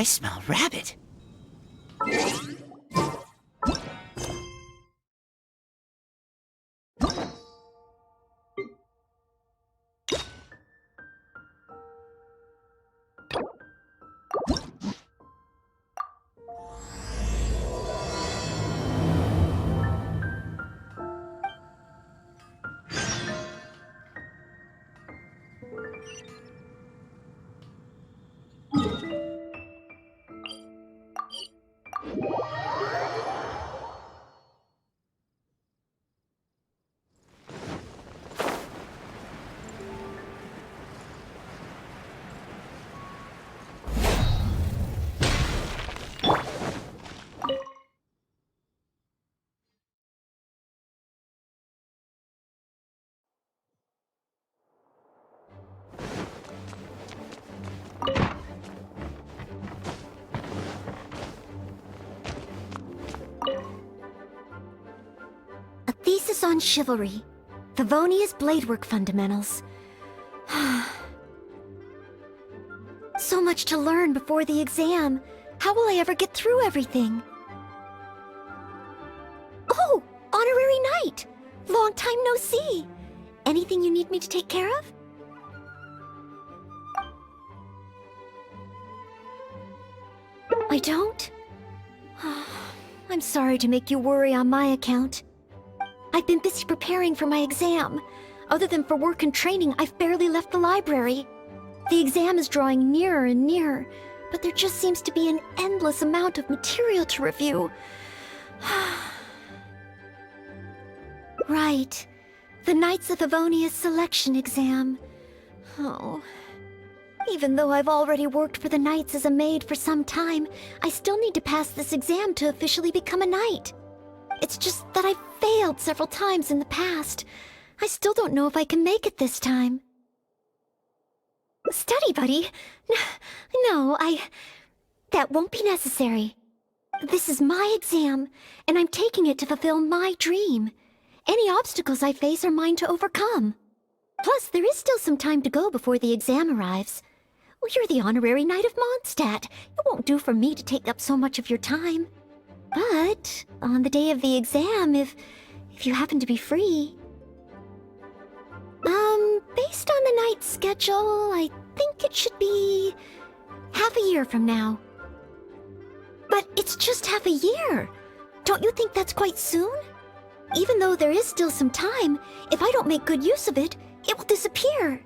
I smell rabbit. A thesis on chivalry. Favonia's bladework fundamentals. So much to learn before the exam. How will I ever get through everything? Oh, Honorary Knight! Long time no see. Anything you need me to take care of? I don't? I'm sorry to make you worry on my account. I've been busy preparing for my exam. Other than for work and training, I've barely left the library. The exam is drawing nearer and nearer, but there just seems to be an endless amount of material to review. Right. The Knights of Favonia's selection exam. Oh. Even though I've already worked for the Knights as a maid for some time, I still need to pass this exam to officially become a knight. It's just that I've failed several times in the past. I still don't know if I can make it this time. Study buddy? No, that won't be necessary. This is my exam, and I'm taking it to fulfill my dream. Any obstacles I face are mine to overcome. Plus, there is still some time to go before the exam arrives. Well, you're the honorary knight of Mondstadt. It won't do for me to take up so much of your time. But on the day of the exam, if you happen to be free... Based on the night's schedule, I think it should be half a year from now. But it's just half a year. Don't you think that's quite soon? Even though there is still some time, if I don't make good use of it, it will disappear.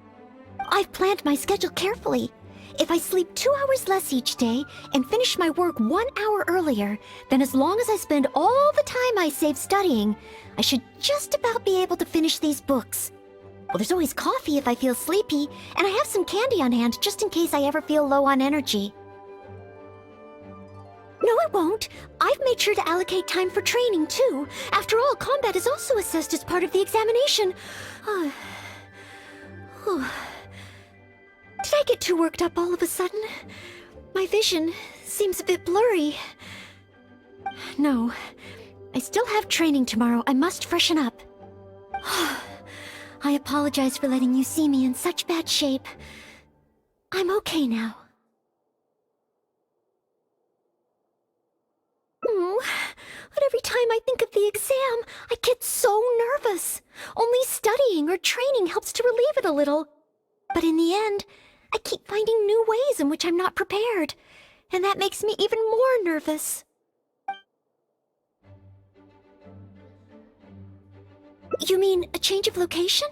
I've planned my schedule carefully. If I sleep 2 hours less each day and finish my work 1 hour earlier, then as long as I spend all the time I save studying, I should just about be able to finish these books. Well, there's always coffee if I feel sleepy, and I have some candy on hand just in case I ever feel low on energy. No, it won't. I've made sure to allocate time for training, too. After all, combat is also assessed as part of the examination. Did I get too worked up all of a sudden? My vision seems a bit blurry. No, I still have training tomorrow. I must freshen up. I apologize for letting you see me in such bad shape. I'm okay now. But every time I think of the exam, I get so nervous. Only studying or training helps to relieve it a little. But in the end, I keep finding new ways in which I'm not prepared, and that makes me even more nervous. You mean a change of location?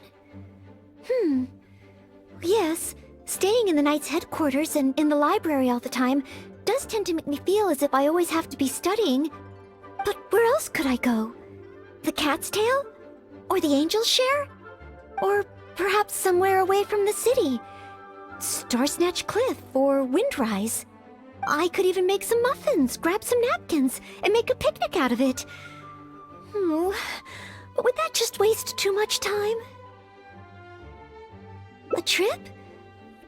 Yes, staying in the Knight's headquarters and in the library all the time does tend to make me feel as if I always have to be studying. But where else could I go? The Cat's Tail? Or the Angel's Share? Or perhaps somewhere away from the city? Starsnatch Cliff or Windrise? I could even make some muffins, grab some napkins, and make a picnic out of it. But would that just waste too much time? A trip?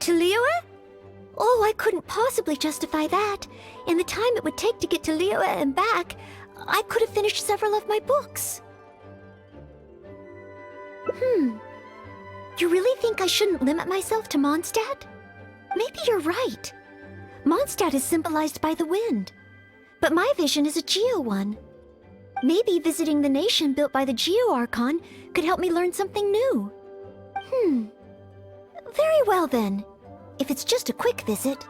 To Liyue? Oh, I couldn't possibly justify that. In the time it would take to get to Liyue and back, I could have finished several of my books. You really think I shouldn't limit myself to Mondstadt? Maybe you're right. Mondstadt is symbolized by the wind, but my vision is a Geo one. Maybe visiting the nation built by the Geo Archon could help me learn something new. Very well then, if it's just a quick visit.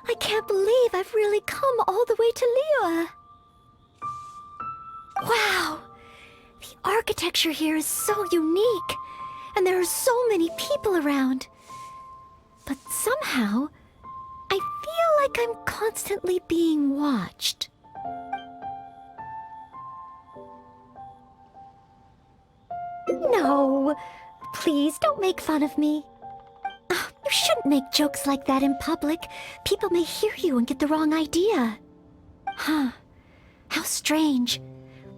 I can't believe I've really come all the way to Liyue. Wow! The architecture here is so unique, and there are so many people around. But somehow, I feel like I'm constantly being watched. No, please don't make fun of me. You shouldn't make jokes like that in public. People may hear you and get the wrong idea. Huh. How strange.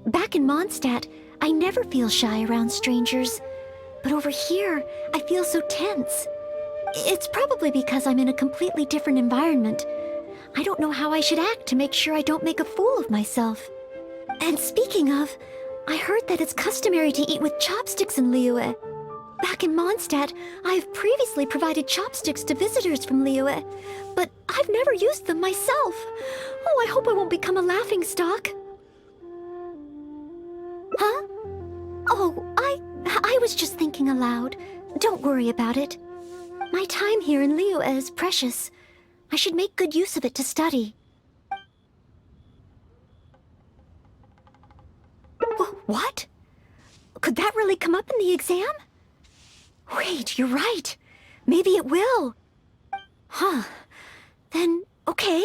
Back in Mondstadt, I never feel shy around strangers. But over here, I feel so tense. It's probably because I'm in a completely different environment. I don't know how I should act to make sure I don't make a fool of myself. And speaking of, I heard that it's customary to eat with chopsticks in Liyue. Back in Mondstadt, I have previously provided chopsticks to visitors from Liyue, but I've never used them myself. Oh, I hope I won't become a laughingstock. Huh? Oh, I was just thinking aloud. Don't worry about it. My time here in Liyue is precious. I should make good use of it to study. What? Could that really come up in the exam? Wait, you're right. Maybe it will. Huh. Then, okay.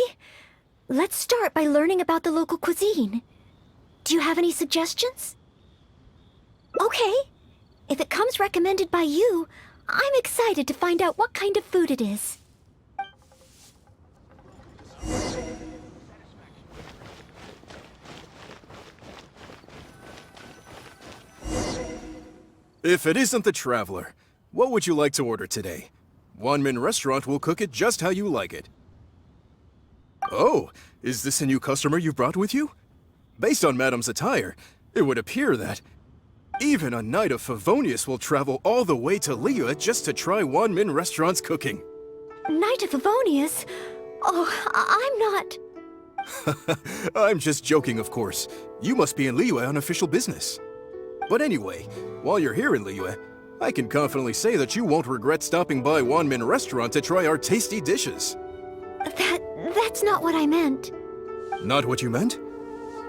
Let's start by learning about the local cuisine. Do you have any suggestions? Okay. If it comes recommended by you, I'm excited to find out what kind of food it is. If it isn't the Traveler, what would you like to order today? Wanmin Restaurant will cook it just how you like it. Oh, is this a new customer you've brought with you? Based on Madam's attire, it would appear that even a Knight of Favonius will travel all the way to Liyue just to try Wanmin Restaurant's cooking. Knight of Favonius? Oh, I'm not... I'm just joking, of course. You must be in Liyue on official business. But anyway, while you're here in Liyue, I can confidently say that you won't regret stopping by Wanmin Restaurant to try our tasty dishes. That's not what I meant. Not what you meant?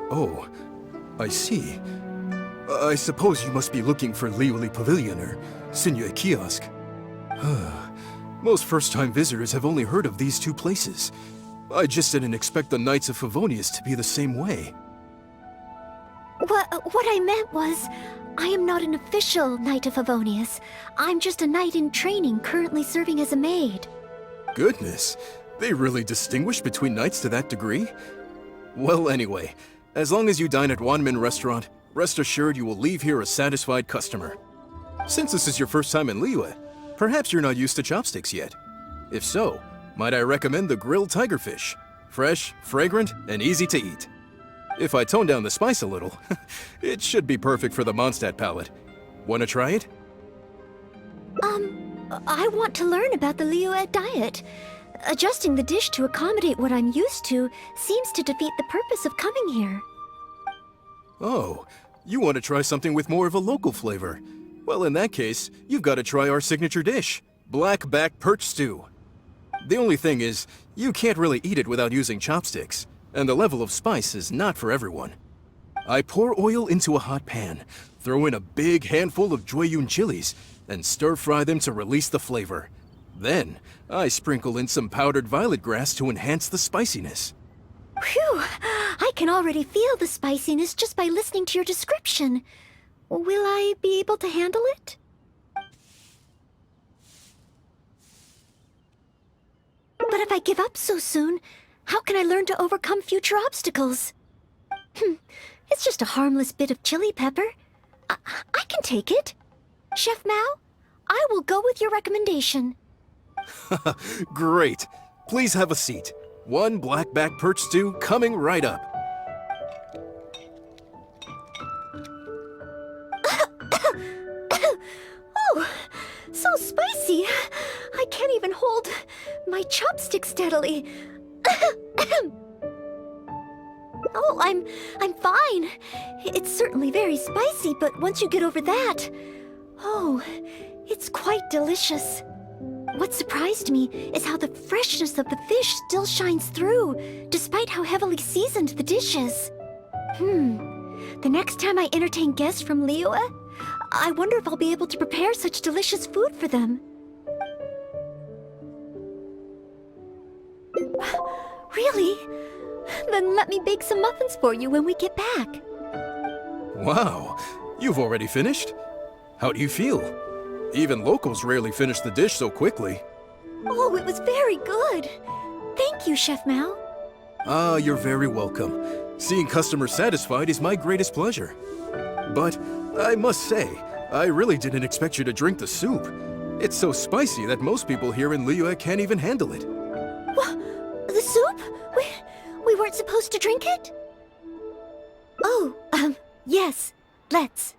Oh, I see. I suppose you must be looking for Liyue Pavilion or Sinyue Kiosk. Most first-time visitors have only heard of these two places. I just didn't expect the Knights of Favonius to be the same way. What I meant was, I am not an official Knight of Favonius. I'm just a knight in training currently serving as a maid. Goodness, they really distinguish between knights to that degree? Well, anyway, as long as you dine at Wanmin Restaurant, rest assured you will leave here a satisfied customer. Since this is your first time in Liyue, perhaps you're not used to chopsticks yet. If so, might I recommend the grilled tigerfish? Fresh, fragrant, and easy to eat. If I tone down the spice a little, it should be perfect for the Mondstadt palate. Wanna try it? I want to learn about the Liyue diet. Adjusting the dish to accommodate what I'm used to seems to defeat the purpose of coming here. Oh, you want to try something with more of a local flavor. Well, in that case, you've got to try our signature dish, black back perch stew. The only thing is, you can't really eat it without using chopsticks, and the level of spice is not for everyone. I pour oil into a hot pan, throw in a big handful of Jueyun chilies, and stir-fry them to release the flavor. Then, I sprinkle in some powdered violet grass to enhance the spiciness. Phew! I can already feel the spiciness just by listening to your description. Will I be able to handle it? But if I give up so soon, how can I learn to overcome future obstacles? It's just a harmless bit of chili pepper. I can take it. Chef Mao, I will go with your recommendation. Great. Please have a seat. One black-back perch stew coming right up. Oh, so spicy. I can't even hold my chopstick steadily. Oh, I'm fine. It's certainly very spicy, but once you get over that, oh, it's quite delicious. What surprised me is how the freshness of the fish still shines through, despite how heavily seasoned the dish is. The next time I entertain guests from Liyue, I wonder if I'll be able to prepare such delicious food for them. Really? Then let me bake some muffins for you when we get back. Wow, you've already finished? How do you feel? Even locals rarely finish the dish so quickly. Oh, it was very good. Thank you, Chef Mao. Ah, you're very welcome. Seeing customers satisfied is my greatest pleasure. But I must say, I really didn't expect you to drink the soup. It's so spicy that most people here in Liyue can't even handle it. What? The soup? We weren't supposed to drink it? Oh, yes. Let's.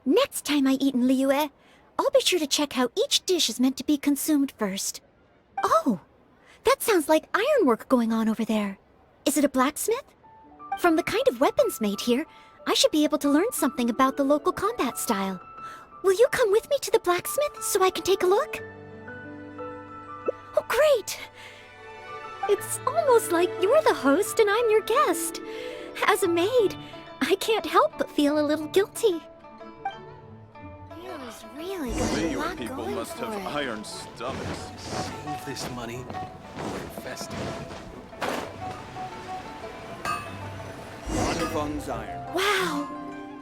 Next time I eat in Liyue, I'll be sure to check how each dish is meant to be consumed first. Oh, that sounds like ironwork going on over there. Is it a blacksmith? From the kind of weapons made here, I should be able to learn something about the local combat style. Will you come with me to the blacksmith so I can take a look? Oh, great! It's almost like you're the host and I'm your guest. As a maid, I can't help but feel a little guilty. Feels really good. Liyue people must have iron stomachs. Save this money. We're festive. Fung's iron. Wow!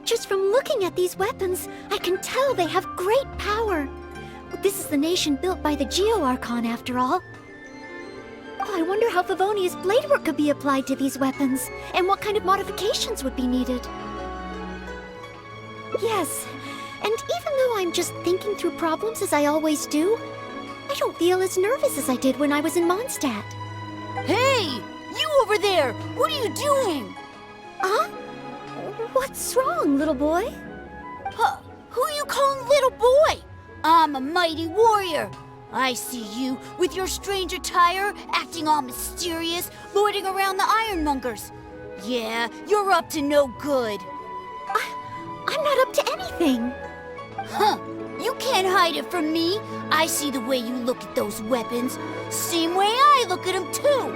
Just from looking at these weapons, I can tell they have great power. This is the nation built by the Geo-Archon, after all. Oh, I wonder how Favonia's blade work could be applied to these weapons, and what kind of modifications would be needed. Yes, and even though I'm just thinking through problems as I always do, I don't feel as nervous as I did when I was in Mondstadt. Hey! You over there! What are you doing? Huh? What's wrong, little boy? Who you calling little boy? I'm a mighty warrior. I see you with your strange attire, acting all mysterious, lording around the ironmongers. Yeah, you're up to no good. I'm not up to anything. Huh, you can't hide it from me. I see the way you look at those weapons. Same way I look at them too.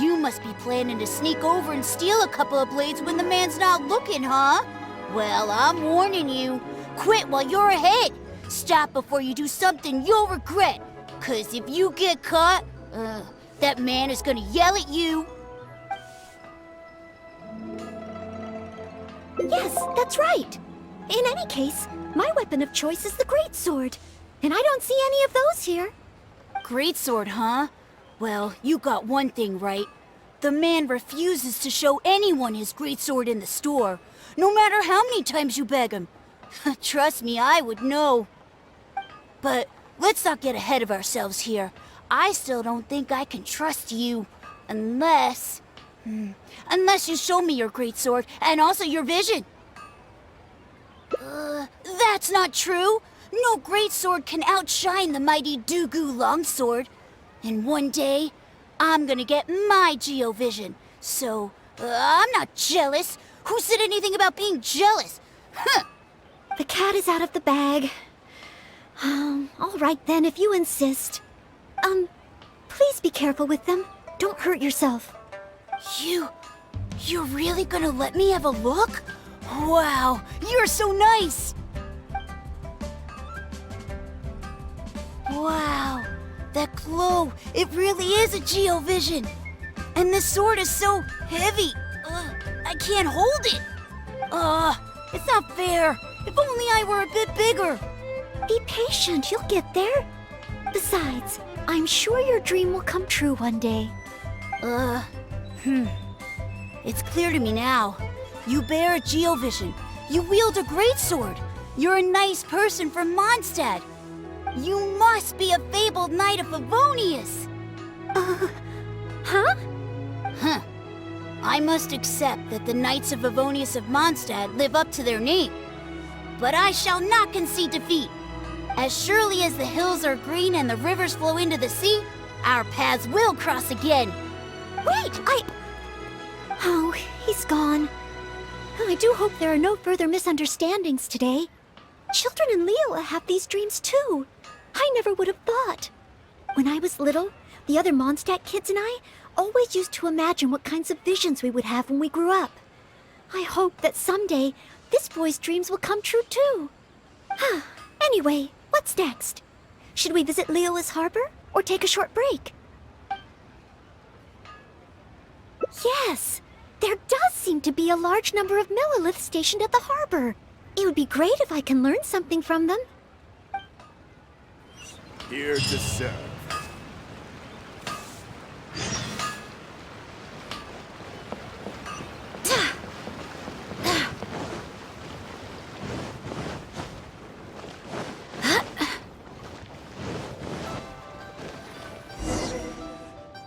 You must be planning to sneak over and steal a couple of blades when the man's not looking, huh? Well, I'm warning you. Quit while you're ahead. Stop before you do something you'll regret. 'Cause if you get caught, that man is gonna yell at you. Yes, that's right. In any case, my weapon of choice is the greatsword. And I don't see any of those here. Greatsword, huh? Well, you got one thing right. The man refuses to show anyone his greatsword in the store, no matter how many times you beg him. Trust me, I would know. But let's not get ahead of ourselves here. I still don't think I can trust you, unless you show me your greatsword and also your vision. That's not true. No greatsword can outshine the mighty Dugu longsword. And one day, I'm gonna get my Geo-Vision. So, I'm not jealous. Who said anything about being jealous? Huh. The cat is out of the bag. All right then, if you insist. Please be careful with them. Don't hurt yourself. You're really gonna let me have a look? Wow, you're so nice! Wow, that glow, it really is a Geo-Vision. And this sword is so heavy. I can't hold it. It's not fair. If only I were a bit bigger. Be patient, you'll get there. Besides, I'm sure your dream will come true one day. It's clear to me now. You bear a geovision. You wield a greatsword. You're a nice person from Mondstadt. You must be a fabled knight of Favonius. Huh? Huh. I must accept that the Knights of Favonius of Mondstadt live up to their name. But I shall not concede defeat. As surely as the hills are green and the rivers flow into the sea, our paths will cross again. Wait, Oh, he's gone. I do hope there are no further misunderstandings today. Children in Liyue have these dreams too. I never would have thought. When I was little, the other Mondstadt kids and I always used to imagine what kinds of visions we would have when we grew up. I hope that someday this boy's dreams will come true too. Anyway, what's next? Should we visit Liyue's harbor or take a short break? Yes, there does seem to be a large number of Millelith stationed at the harbor. It would be great if I can learn something from them. Here to serve.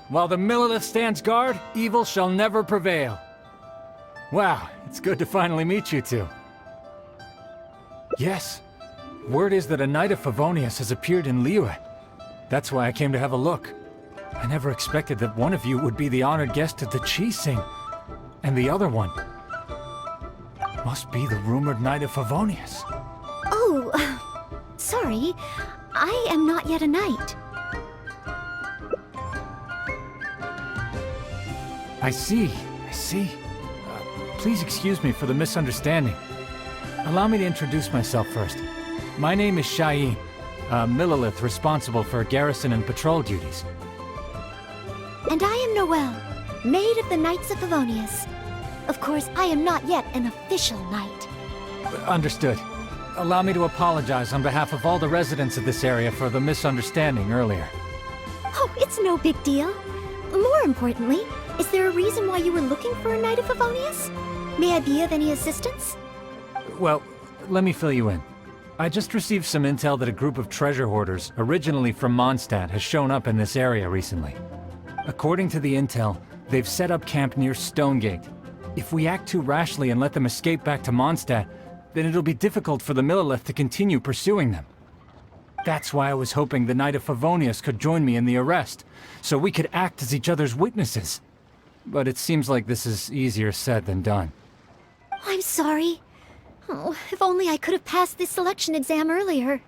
While the Millelith stands guard, evil shall never prevail. Wow, it's good to finally meet you two. Yes, word is that a Knight of Favonius has appeared in Liyue. That's why I came to have a look. I never expected that one of you would be the honored guest at the Chi-Sing, and the other one must be the rumored Knight of Favonius. Oh, sorry. I am not yet a knight. I see. Please excuse me for the misunderstanding. Allow me to introduce myself first. My name is Shayin, Millelith responsible for garrison and patrol duties. And I am Noelle, Maid of the Knights of Favonius. Of course, I am not yet an official knight. Understood. Allow me to apologize on behalf of all the residents of this area for the misunderstanding earlier. Oh, it's no big deal. More importantly, is there a reason why you were looking for a Knight of Favonius? May I be of any assistance? Well, let me fill you in. I just received some intel that a group of treasure hoarders, originally from Mondstadt, has shown up in this area recently. According to the intel, they've set up camp near Stonegate. If we act too rashly and let them escape back to Mondstadt, then it'll be difficult for the Millelith to continue pursuing them. That's why I was hoping the Knight of Favonius could join me in the arrest, so we could act as each other's witnesses. But it seems like this is easier said than done. I'm sorry. Oh, if only I could have passed this selection exam earlier.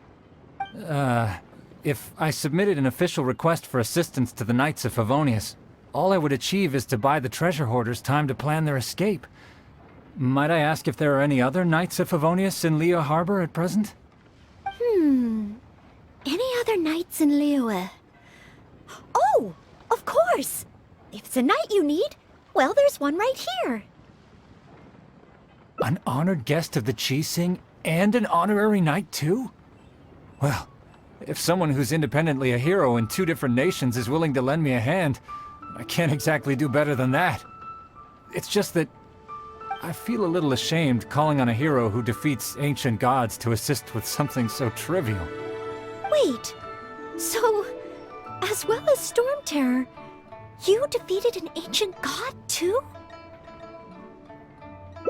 If I submitted an official request for assistance to the Knights of Favonius, all I would achieve is to buy the treasure hoarders time to plan their escape. Might I ask if there are any other Knights of Favonius in Liyue Harbor at present? Any other knights in Liyue? Oh, of course! If it's a knight you need, well, there's one right here. An honored guest of the Chi-Sing and an honorary knight too? Well, if someone who's independently a hero in two different nations is willing to lend me a hand, I can't exactly do better than that. It's just that I feel a little ashamed calling on a hero who defeats ancient gods to assist with something so trivial. Wait, so, as well as Storm Terror, you defeated an ancient god too?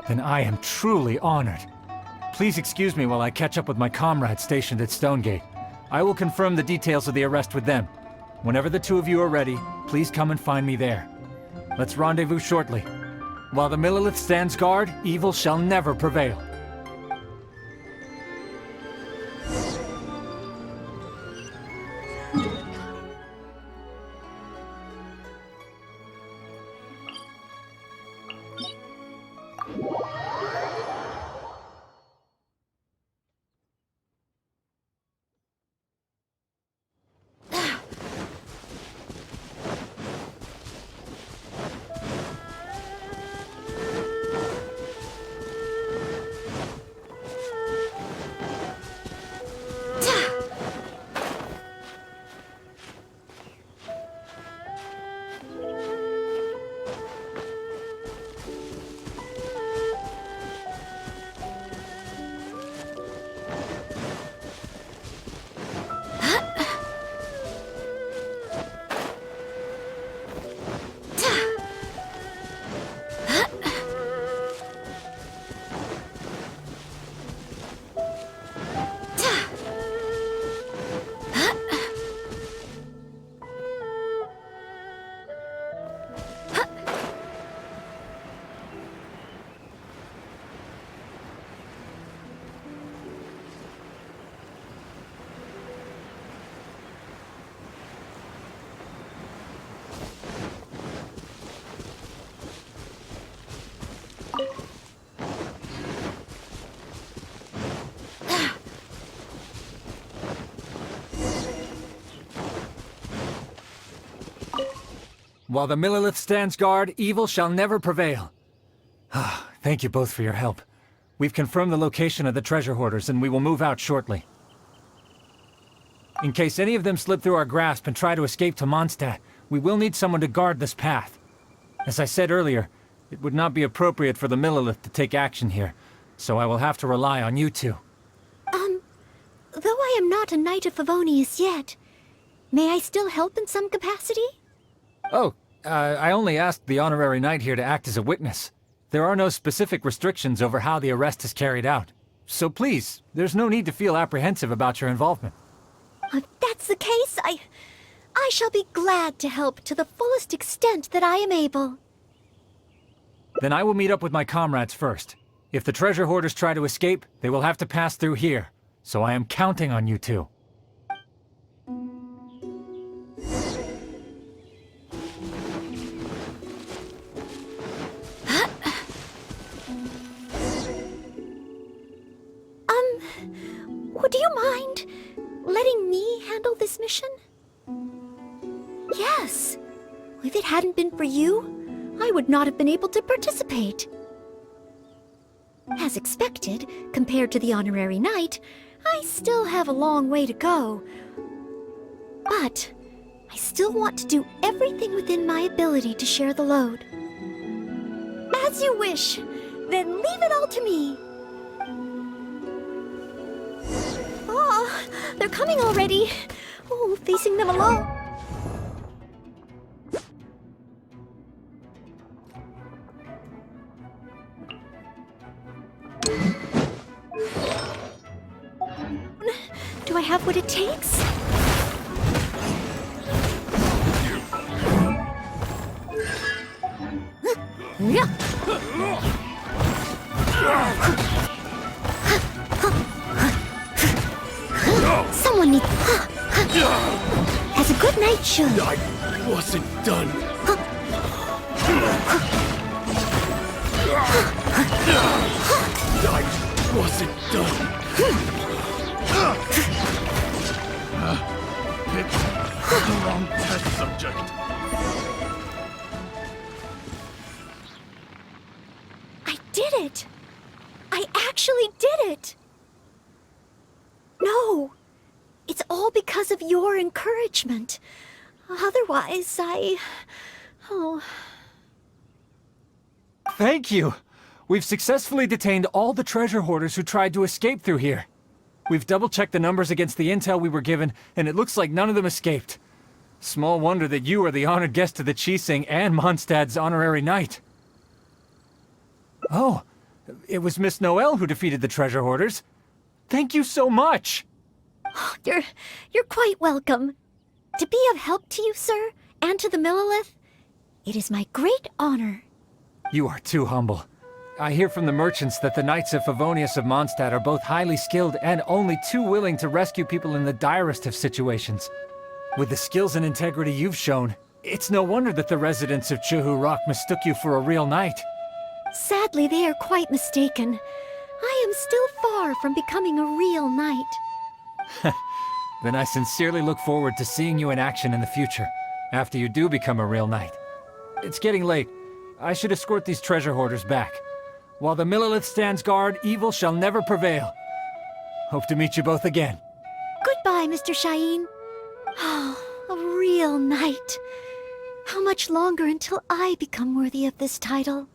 Then I am truly honored. Please excuse me while I catch up with my comrades stationed at Stonegate. I will confirm the details of the arrest with them. Whenever the two of you are ready, please come and find me there. Let's rendezvous shortly. While the Millelith stands guard, evil shall never prevail. While the Millelith stands guard, evil shall never prevail. Thank you both for your help. We've confirmed the location of the treasure hoarders, and we will move out shortly. In case any of them slip through our grasp and try to escape to Mondstadt, we will need someone to guard this path. As I said earlier, it would not be appropriate for the Millelith to take action here, so I will have to rely on you two. Though I am not a Knight of Favonius yet, may I still help in some capacity? Oh, I only asked the honorary knight here to act as a witness. There are no specific restrictions over how the arrest is carried out. So please, there's no need to feel apprehensive about your involvement. If that's the case, I shall be glad to help to the fullest extent that I am able. Then I will meet up with my comrades first. If the treasure hoarders try to escape, they will have to pass through here. So I am counting on you two. Would you mind letting me handle this mission? Yes. If it hadn't been for you, I would not have been able to participate. As expected, compared to the honorary knight, I still have a long way to go. But I still want to do everything within my ability to share the load. As you wish. Then leave it all to me. Ah, they're coming already. Oh, facing them alone. Do I have what it takes? Someone needs... As a good knight should. I wasn't done. I wasn't done. Picked the wrong test subject. I did it! I actually did it! No! It's all because of your encouragement. Otherwise, Oh... Thank you! We've successfully detained all the treasure hoarders who tried to escape through here. We've double-checked the numbers against the intel we were given, and it looks like none of them escaped. Small wonder that you are the honored guest of the Qixing and Mondstadt's honorary knight. Oh, it was Miss Noelle who defeated the treasure hoarders. Thank you so much! You're quite welcome. To be of help to you, sir, and to the Millelith, it is my great honor. You are too humble. I hear from the merchants that the Knights of Favonius of Mondstadt are both highly skilled and only too willing to rescue people in the direst of situations. With the skills and integrity you've shown, it's no wonder that the residents of Chuhu Rock mistook you for a real knight. Sadly, they are quite mistaken. I am still far from becoming a real knight. Then I sincerely look forward to seeing you in action in the future, after you do become a real knight. It's getting late. I should escort these treasure hoarders back. While the Millelith stands guard, evil shall never prevail. Hope to meet you both again. Goodbye, Mr. Shaheen. Oh, a real knight. How much longer until I become worthy of this title?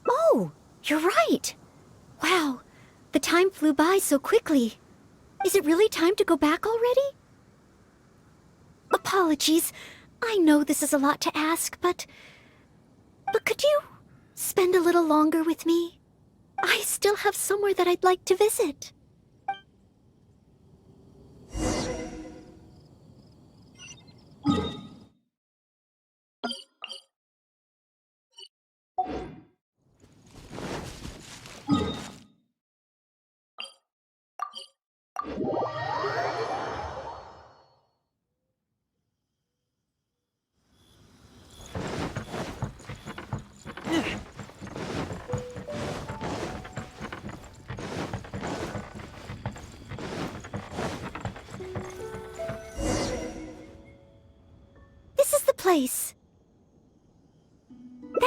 Oh, you're right. Wow, the time flew by so quickly. Is it really time to go back already? Apologies. I know this is a lot to ask, but could you spend a little longer with me? I still have somewhere that I'd like to visit.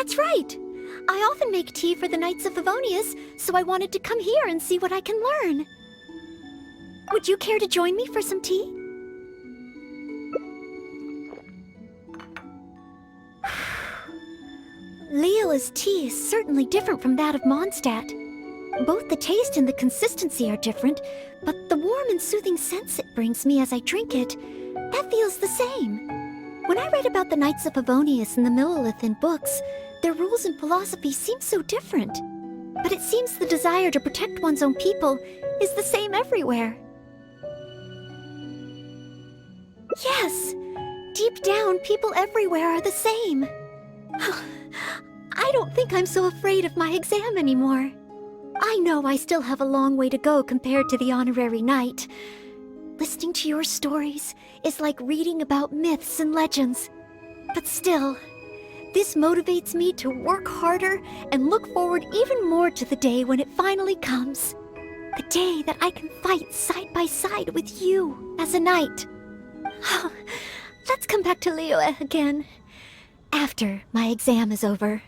That's right! I often make tea for the Knights of Favonius, so I wanted to come here and see what I can learn. Would you care to join me for some tea? Liyue's tea is certainly different from that of Mondstadt. Both the taste and the consistency are different, but the warm and soothing sense it brings me as I drink it, that feels the same. When I read about the Knights of Favonius and the Millelith in books, their rules and philosophy seem so different. But it seems the desire to protect one's own people is the same everywhere. Yes! Deep down, people everywhere are the same. I don't think I'm so afraid of my exam anymore. I know I still have a long way to go compared to the honorary knight. Listening to your stories is like reading about myths and legends. But still, this motivates me to work harder and look forward even more to the day when it finally comes. The day that I can fight side by side with you as a knight. Let's come back to Liyue again, after my exam is over.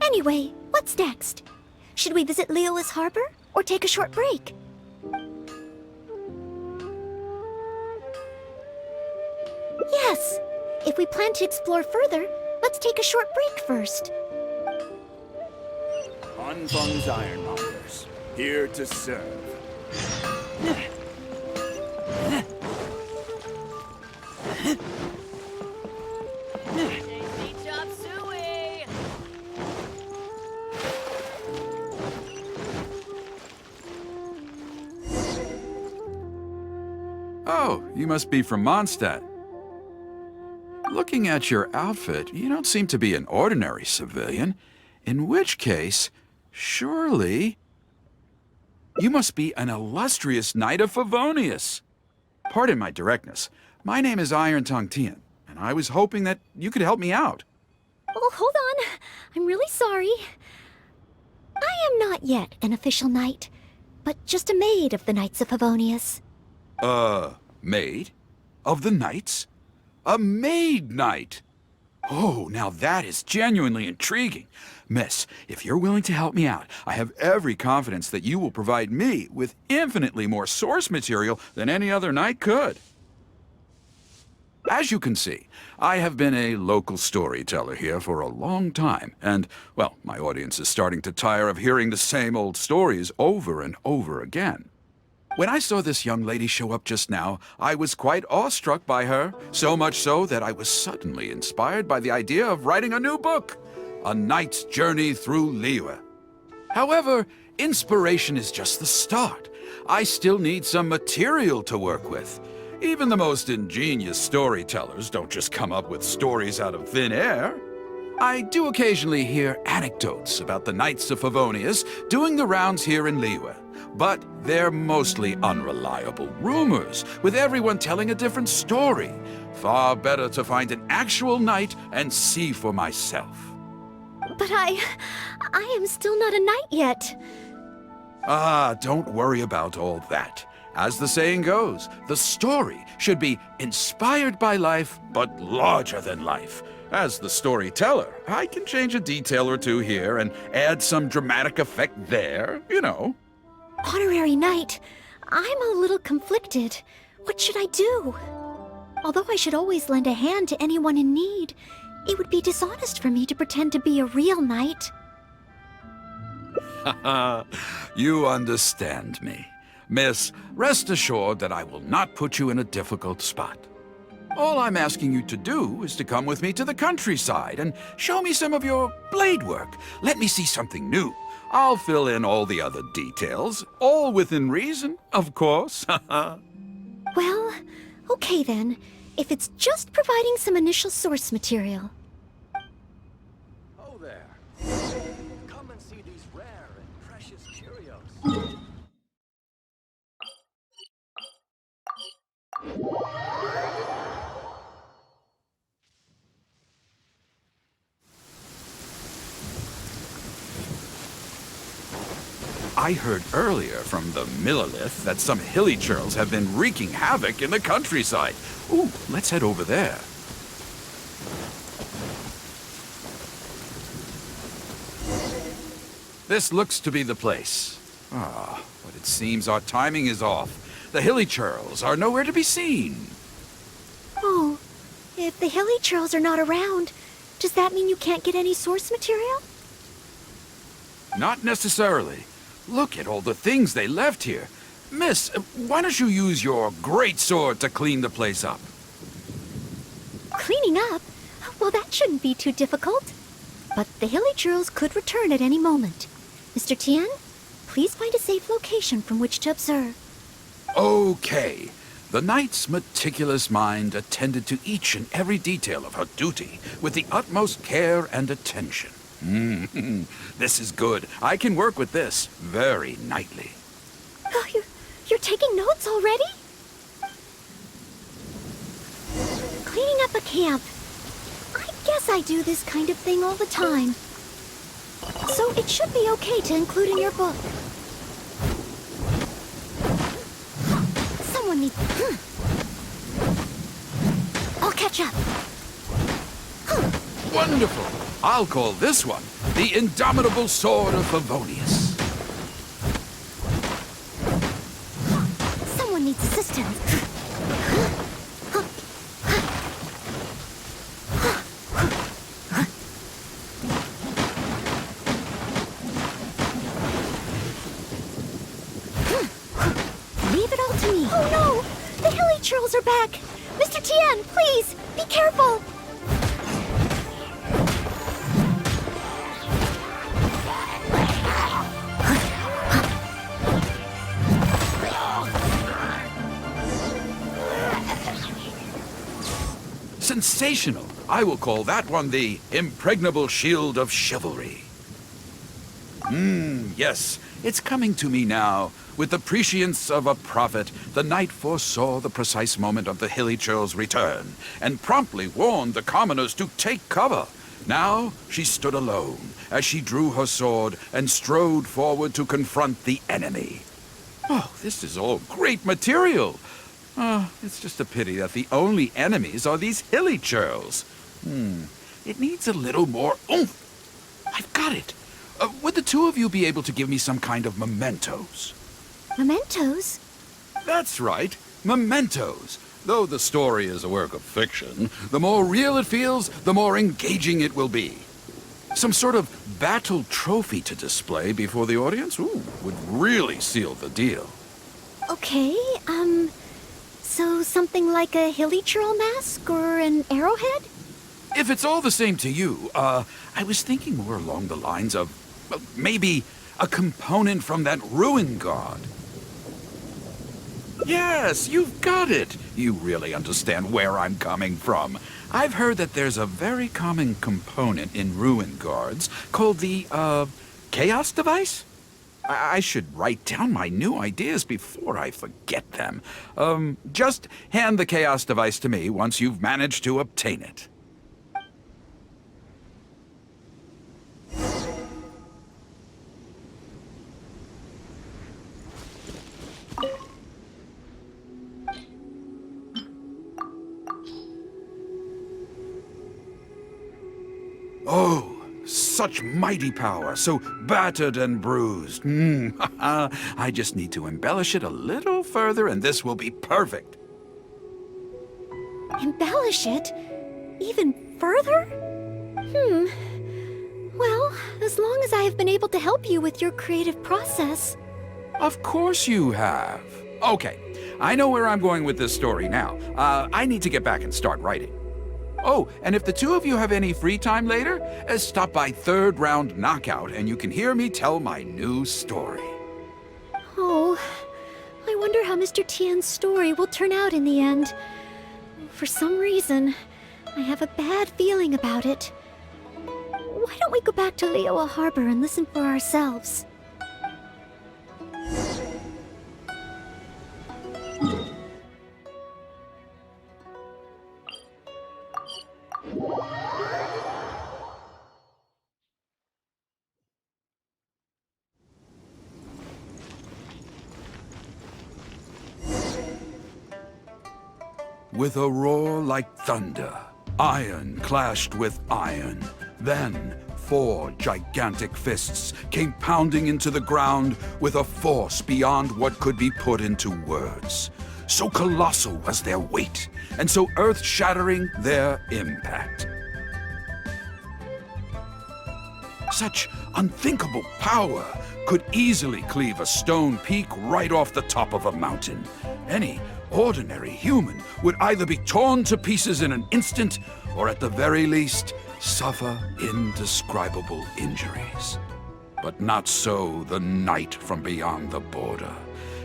Anyway, what's next? Should we visit Liyue's harbor, or take a short break? Yes! If we plan to explore further, let's take a short break first. Hanfeng's Ironmongers, here to serve. Oh, you must be from Mondstadt. Looking at your outfit, you don't seem to be an ordinary civilian. In which case, surely... you must be an illustrious Knight of Favonius. Pardon my directness. My name is Irontongue Tian, and I was hoping that you could help me out. Oh, hold on. I'm really sorry. I am not yet an official knight, but just a maid of the Knights of Favonius. Maid? Of the Knights? A Maid-Knight! Oh, now that is genuinely intriguing. Miss, if you're willing to help me out, I have every confidence that you will provide me with infinitely more source material than any other knight could. As you can see, I have been a local storyteller here for a long time, and, well, my audience is starting to tire of hearing the same old stories over and over again. When I saw this young lady show up just now, I was quite awestruck by her, so much so that I was suddenly inspired by the idea of writing a new book, A Knight's Journey Through Liyue. However, inspiration is just the start. I still need some material to work with. Even the most ingenious storytellers don't just come up with stories out of thin air. I do occasionally hear anecdotes about the Knights of Favonius doing the rounds here in Liyue, but they're mostly unreliable rumors, with everyone telling a different story. Far better to find an actual knight and see for myself. But I am still not a knight yet. Ah, don't worry about all that. As the saying goes, the story should be inspired by life, but larger than life. As the storyteller, I can change a detail or two here and add some dramatic effect there, you know. Honorary knight, I'm a little conflicted. What should I do? Although I should always lend a hand to anyone in need, it would be dishonest for me to pretend to be a real knight. You understand me. Miss, rest assured that I will not put you in a difficult spot. All I'm asking you to do is to come with me to the countryside and show me some of your blade work. Let me see something new. I'll fill in all the other details, all within reason, of course. Well, okay then, if it's just providing some initial source material. Oh there. Come and see these rare and precious jewels. I heard earlier from the Millelith that some hilly churls have been wreaking havoc in the countryside. Ooh, let's head over there. This looks to be the place. Ah, but it seems our timing is off. The hilly churls are nowhere to be seen. Oh, if the hilly churls are not around, does that mean you can't get any source material? Not necessarily. Look at all the things they left here. Miss, why don't you use your great sword to clean the place up? Cleaning up? Well, that shouldn't be too difficult. But the hilly churls could return at any moment. Mr. Tian, please find a safe location from which to observe. Okay. The knight's meticulous mind attended to each and every detail of her duty with the utmost care and attention. This is good. I can work with this very knightly. Oh, you're taking notes already? Cleaning up a camp. I guess I do this kind of thing all the time. So it should be okay to include in your book. Someone needs... I'll catch up. Wonderful. I'll call this one the Indomitable Sword of Favonius. Someone needs assistance. Leave it all to me. Oh no! The hilly churls are back! Mr. Tian, please, be careful! Sensational. I will call that one the Impregnable Shield of Chivalry. Yes, it's coming to me now. With the prescience of a prophet, the knight foresaw the precise moment of the hilly churl's return, and promptly warned the commoners to take cover. Now she stood alone, as she drew her sword and strode forward to confront the enemy. Oh, this is all great material. It's just a pity that the only enemies are these hilly churls. It needs a little more oomph. I've got it. Would the two of you be able to give me some kind of mementos? Mementos? That's right, mementos. Though the story is a work of fiction, the more real it feels, the more engaging it will be. Some sort of battle trophy to display before the audience would really seal the deal. Okay, so something like a hilly churl mask or an arrowhead? If it's all the same to you, I was thinking more along the lines of maybe a component from that ruin god. Yes, you've got it. You really understand where I'm coming from. I've heard that there's a very common component in ruin guards called the, chaos device? I should write down my new ideas before I forget them. Just hand the chaos device to me once you've managed to obtain it. Oh, such mighty power, so battered and bruised. I just need to embellish it a little further and this will be perfect. Embellish it? Even further? Well, as long as I have been able to help you with your creative process. Of course you have. Okay, I know where I'm going with this story now. I need to get back and start writing. Oh, and if the two of you have any free time later, stop by Third Round Knockout and you can hear me tell my new story. Oh, I wonder how Mr. Tian's story will turn out in the end. For some reason, I have a bad feeling about it. Why don't we go back to Liyue Harbor and listen for ourselves? With a roar like thunder, iron clashed with iron. Then, 4 gigantic fists came pounding into the ground with a force beyond what could be put into words. So colossal was their weight, and so earth-shattering their impact. Such unthinkable power could easily cleave a stone peak right off the top of a mountain. Any ordinary human would either be torn to pieces in an instant, or at the very least, suffer indescribable injuries. But not so the knight from beyond the border.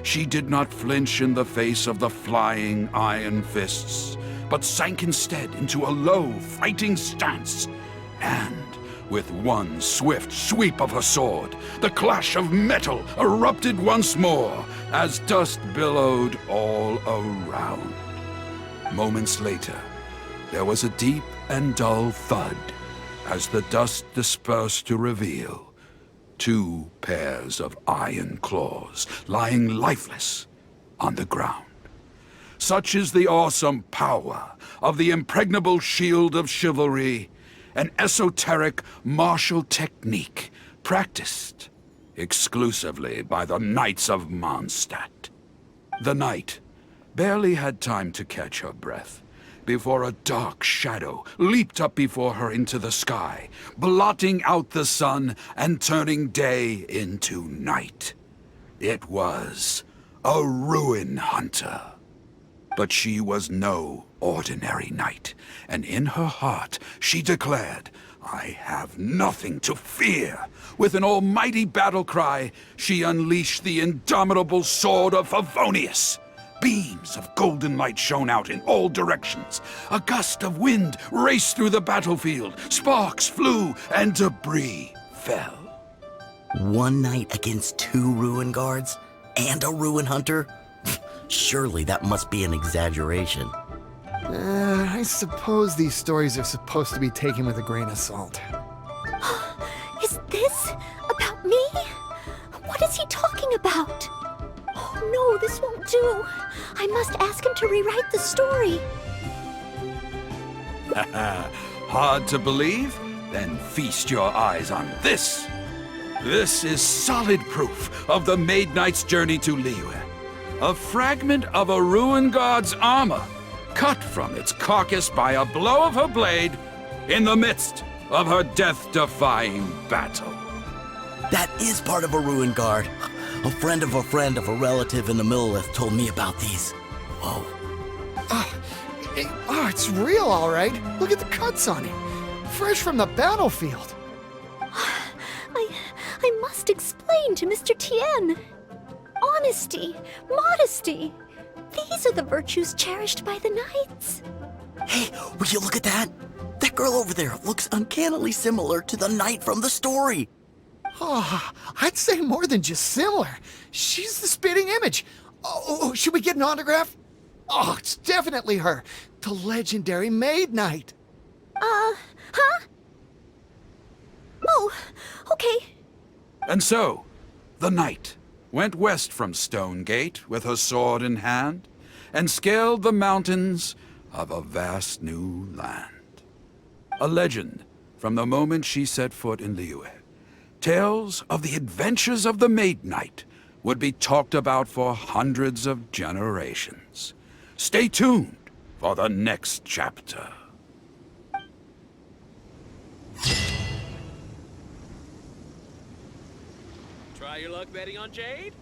She did not flinch in the face of the flying iron fists, but sank instead into a low, fighting stance. And with one swift sweep of her sword, the clash of metal erupted once more as dust billowed all around. Moments later, there was a deep and dull thud as the dust dispersed to reveal 2 pairs of iron claws lying lifeless on the ground. Such is the awesome power of the impregnable shield of chivalry, an esoteric martial technique practiced exclusively by the Knights of Mondstadt. The knight barely had time to catch her breath before a dark shadow leaped up before her into the sky, blotting out the sun and turning day into night. It was a ruin hunter. But she was no ordinary knight, and in her heart she declared, "I have nothing to fear." With an almighty battle cry, she unleashed the indomitable sword of Favonius. Beams of golden light shone out in all directions. A gust of wind raced through the battlefield. Sparks flew and debris fell. One knight against 2 ruin guards? And a ruin hunter? Surely that must be an exaggeration. I suppose these stories are supposed to be taken with a grain of salt. Is this about me? What is he talking about? Oh no, this won't do. I must ask him to rewrite the story. Hard to believe? Then feast your eyes on this. This is solid proof of the Maid-Knight's journey to Liyue. A fragment of a ruin god's armor, cut from its carcass by a blow of her blade in the midst of her death-defying battle. That is part of a ruin guard. A friend of a relative in the Millelith told me about these. Whoa. It's real, all right. Look at the cuts on it. Fresh from the battlefield. I must explain to Mr. Tien. Honesty, modesty. These are the virtues cherished by the knights. Hey, will you look at that? That girl over there looks uncannily similar to the knight from the story. Oh, I'd say more than just similar. She's the spitting image. Oh, should we get an autograph? Oh, it's definitely her. The legendary Maid-Knight. Huh? Oh, okay. And so, the knight went west from Stone Gate with her sword in hand and scaled the mountains of a vast new land. A legend from the moment she set foot in Liyue. Tales of the adventures of the Maid-Knight would be talked about for hundreds of generations. Stay tuned for the next chapter. Try your luck betting on Jade?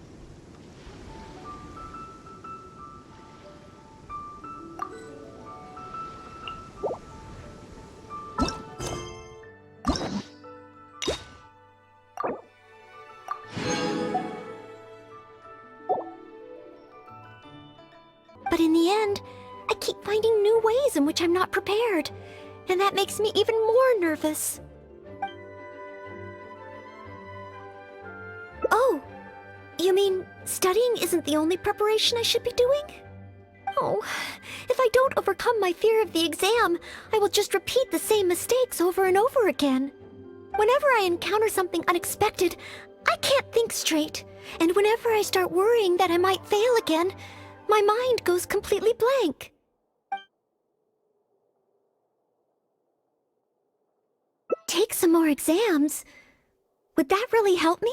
But in the end, I keep finding new ways in which I'm not prepared. And that makes me even more nervous. Oh, you mean studying isn't the only preparation I should be doing? Oh, if I don't overcome my fear of the exam, I will just repeat the same mistakes over and over again. Whenever I encounter something unexpected, I can't think straight. And whenever I start worrying that I might fail again, my mind goes completely blank. some more exams. Would that really help me?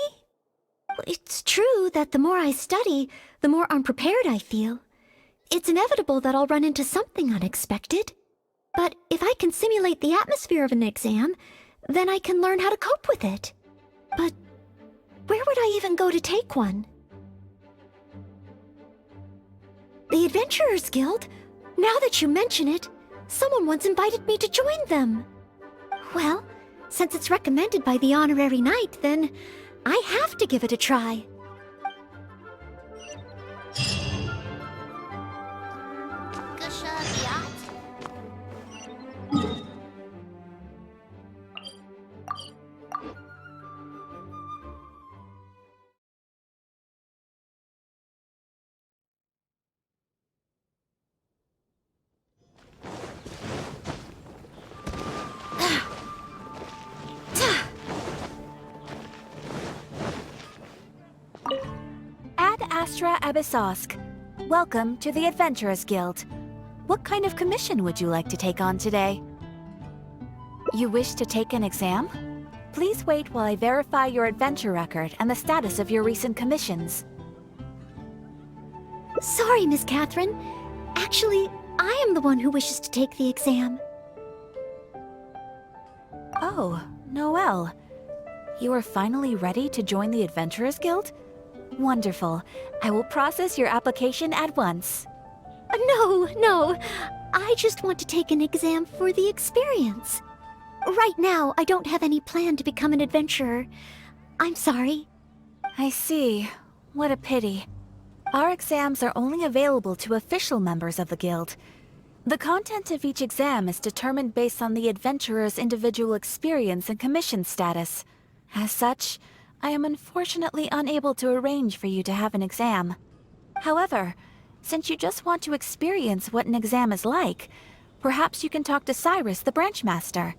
It's true that the more I study, the more unprepared I feel. It's inevitable that I'll run into something unexpected. But if I can simulate the atmosphere of an exam, then I can learn how to cope with it. But where would I even go to take one? The Adventurers Guild? Now that you mention it, someone once invited me to join them. Well, since it's recommended by the honorary knight, then I have to give it a try. Ad Astra Abyssosk. Welcome to the Adventurers Guild. What kind of commission would you like to take on today? You wish to take an exam? Please wait while I verify your adventure record and the status of your recent commissions. Sorry, Miss Katheryne. Actually, I am the one who wishes to take the exam. Oh, Noelle. You are finally ready to join the Adventurers Guild? Wonderful. I will process your application at once. No. I just want to take an exam for the experience. Right now, I don't have any plan to become an adventurer. I'm sorry. I see. What a pity. Our exams are only available to official members of the guild. The content of each exam is determined based on the adventurer's individual experience and commission status. As such, I am unfortunately unable to arrange for you to have an exam. However, since you just want to experience what an exam is like, perhaps you can talk to Cyrus, the branch master.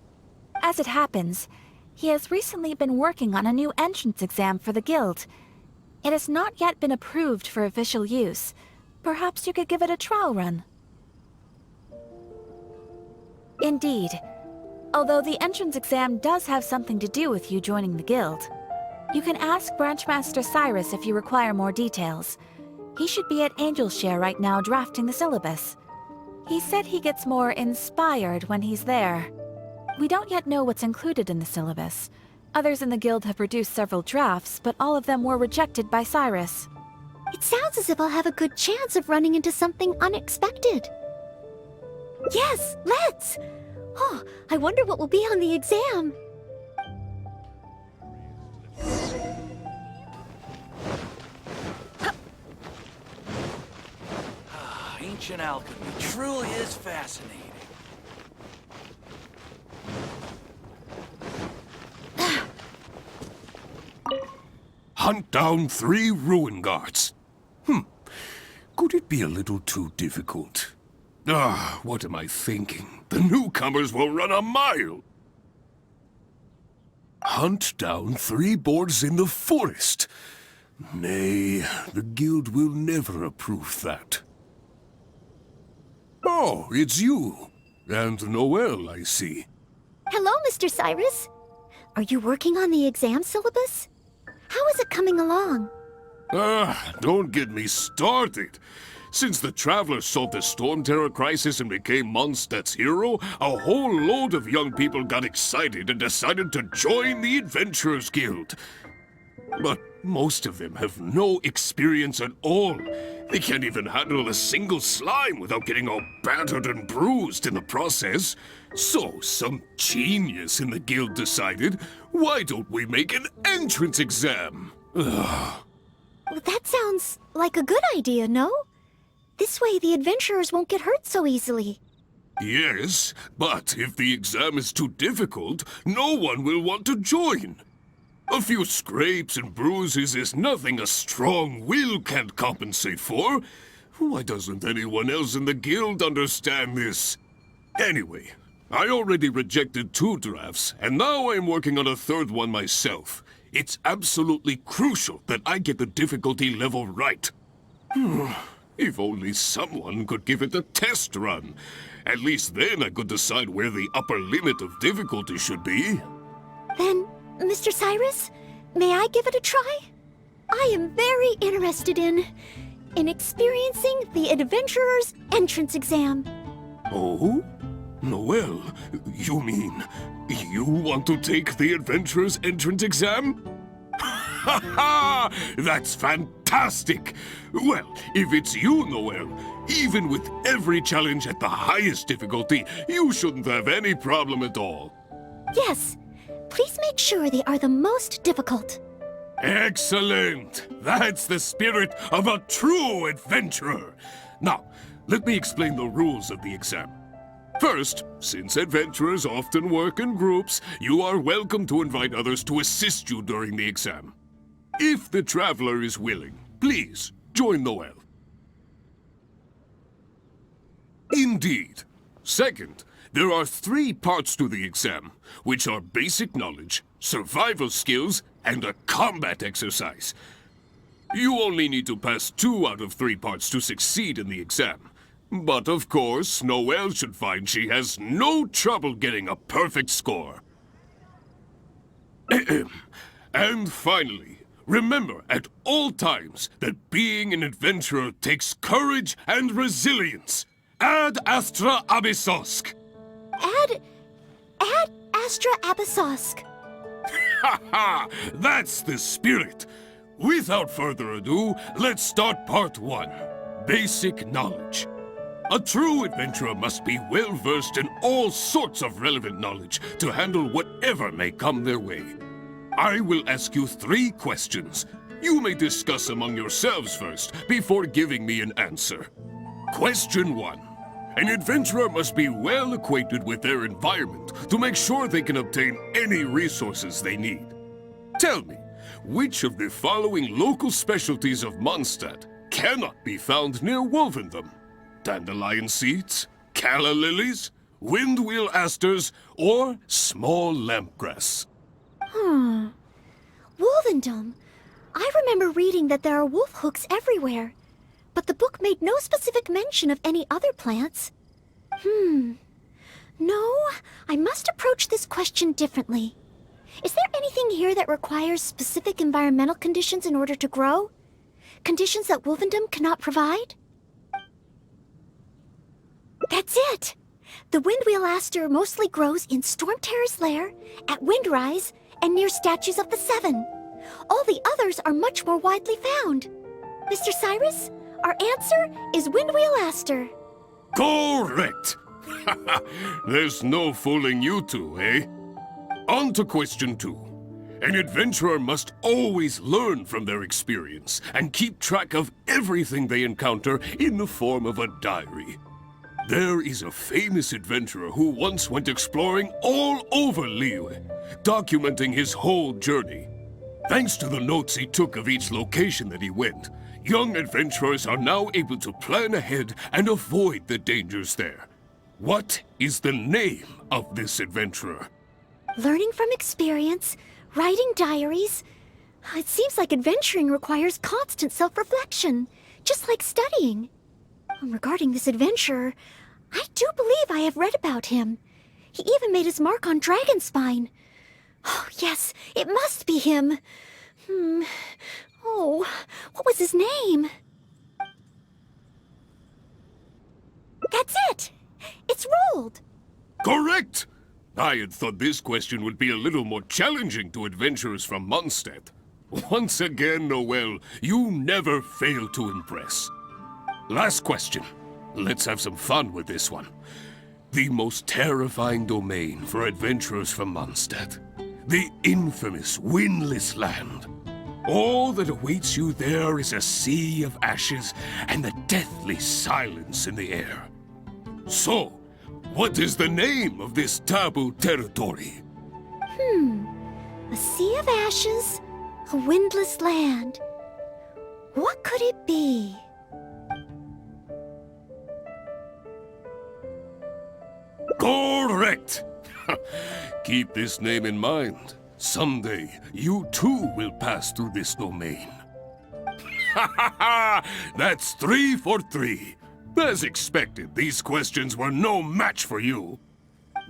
As it happens, he has recently been working on a new entrance exam for the guild. It has not yet been approved for official use. Perhaps you could give it a trial run. Indeed. Although the entrance exam does have something to do with you joining the guild. You can ask Branchmaster Cyrus if you require more details. He should be at Angelshare right now drafting the syllabus. He said he gets more inspired when he's there. We don't yet know what's included in the syllabus. Others in the guild have produced several drafts, but all of them were rejected by Cyrus. It sounds as if I'll have a good chance of running into something unexpected. Yes, let's! Oh, I wonder what will be on the exam. Ancient alchemy truly is fascinating. Hunt down 3 ruin guards. Could it be a little too difficult? What am I thinking? The newcomers will run a mile. Hunt down 3 boards in the forest. Nay, the guild will never approve that. Oh, it's you. And Noelle, I see. Hello, Mr. Cyrus. Are you working on the exam syllabus? How is it coming along? Don't get me started. Since the Travelers solved the Storm Terror crisis and became Mondstadt's hero, a whole load of young people got excited and decided to join the Adventurers Guild. But most of them have no experience at all. They can't even handle a single slime without getting all battered and bruised in the process. So some genius in the guild decided, why don't we make an entrance exam? Well, that sounds like a good idea, no? This way the adventurers won't get hurt so easily. Yes, but if the exam is too difficult, no one will want to join. A few scrapes and bruises is nothing a strong will can't compensate for. Why doesn't anyone else in the guild understand this? Anyway, I already rejected 2 drafts, and now I'm working on a 3rd one myself. It's absolutely crucial that I get the difficulty level right. If only someone could give it a test run. At least then I could decide where the upper limit of difficulty should be. Then, Mr. Cyrus, may I give it a try? I am very interested in experiencing the Adventurer's Entrance Exam. Oh? Noelle, you mean you want to take the Adventurer's Entrance Exam? Ha ha! That's fantastic! Well, if it's you, Noelle, even with every challenge at the highest difficulty, you shouldn't have any problem at all. Yes, please make sure they are the most difficult. Excellent! That's the spirit of a true adventurer! Now, let me explain the rules of the exam. First, since adventurers often work in groups, you are welcome to invite others to assist you during the exam. If the traveler is willing, please join Noelle. Indeed. Second, there are 3 parts to the exam, which are basic knowledge, survival skills, and a combat exercise. You only need to pass 2 out of 3 parts to succeed in the exam. But of course, Noelle should find she has no trouble getting a perfect score. And finally, remember at all times that being an adventurer takes courage and resilience. Ad Astra Abyssosk! Ad Astra Abyssosk. Ha ha! That's the spirit! Without further ado, let's start part 1. Basic knowledge. A true adventurer must be well-versed in all sorts of relevant knowledge to handle whatever may come their way. I will ask you 3 questions. You may discuss among yourselves first, before giving me an answer. Question 1. An adventurer must be well acquainted with their environment to make sure they can obtain any resources they need. Tell me, which of the following local specialties of Mondstadt cannot be found near Wolvendom? Dandelion seeds, calla lilies, windwheel asters, or small lampgrass? Wolvendom. I remember reading that there are wolf hooks everywhere, but the book made no specific mention of any other plants. No, I must approach this question differently. Is there anything here that requires specific environmental conditions in order to grow? Conditions that Wolvendom cannot provide? That's it! The windwheel aster mostly grows in Storm Terror's lair, at Windrise, and near statues of the Seven. All the others are much more widely found. Mr. Cyrus, our answer is windwheel aster. Correct! There's no fooling you two, eh? On to question 2. An adventurer must always learn from their experience and keep track of everything they encounter in the form of a diary. There is a famous adventurer who once went exploring all over Liyue, documenting his whole journey. Thanks to the notes he took of each location that he went, young adventurers are now able to plan ahead and avoid the dangers there. What is the name of this adventurer? Learning from experience, writing diaries. It seems like adventuring requires constant self-reflection, just like studying. Regarding this adventurer, I do believe I have read about him. He even made his mark on Dragonspine. Oh, yes, it must be him. Oh, what was his name? That's it! It's rolled! Correct! I had thought this question would be a little more challenging to adventurers from Mondstadt. Once again, Noelle, you never fail to impress. Last question. Let's have some fun with this one. The most terrifying domain for adventurers from Mondstadt. The infamous Windless Land. All that awaits you there is a sea of ashes and the deathly silence in the air. So, what is the name of this taboo territory? A sea of ashes, a windless land. What could it be? Correct! Keep this name in mind. Someday, you too will pass through this domain. Ha ha ha! That's 3 for 3. As expected, these questions were no match for you.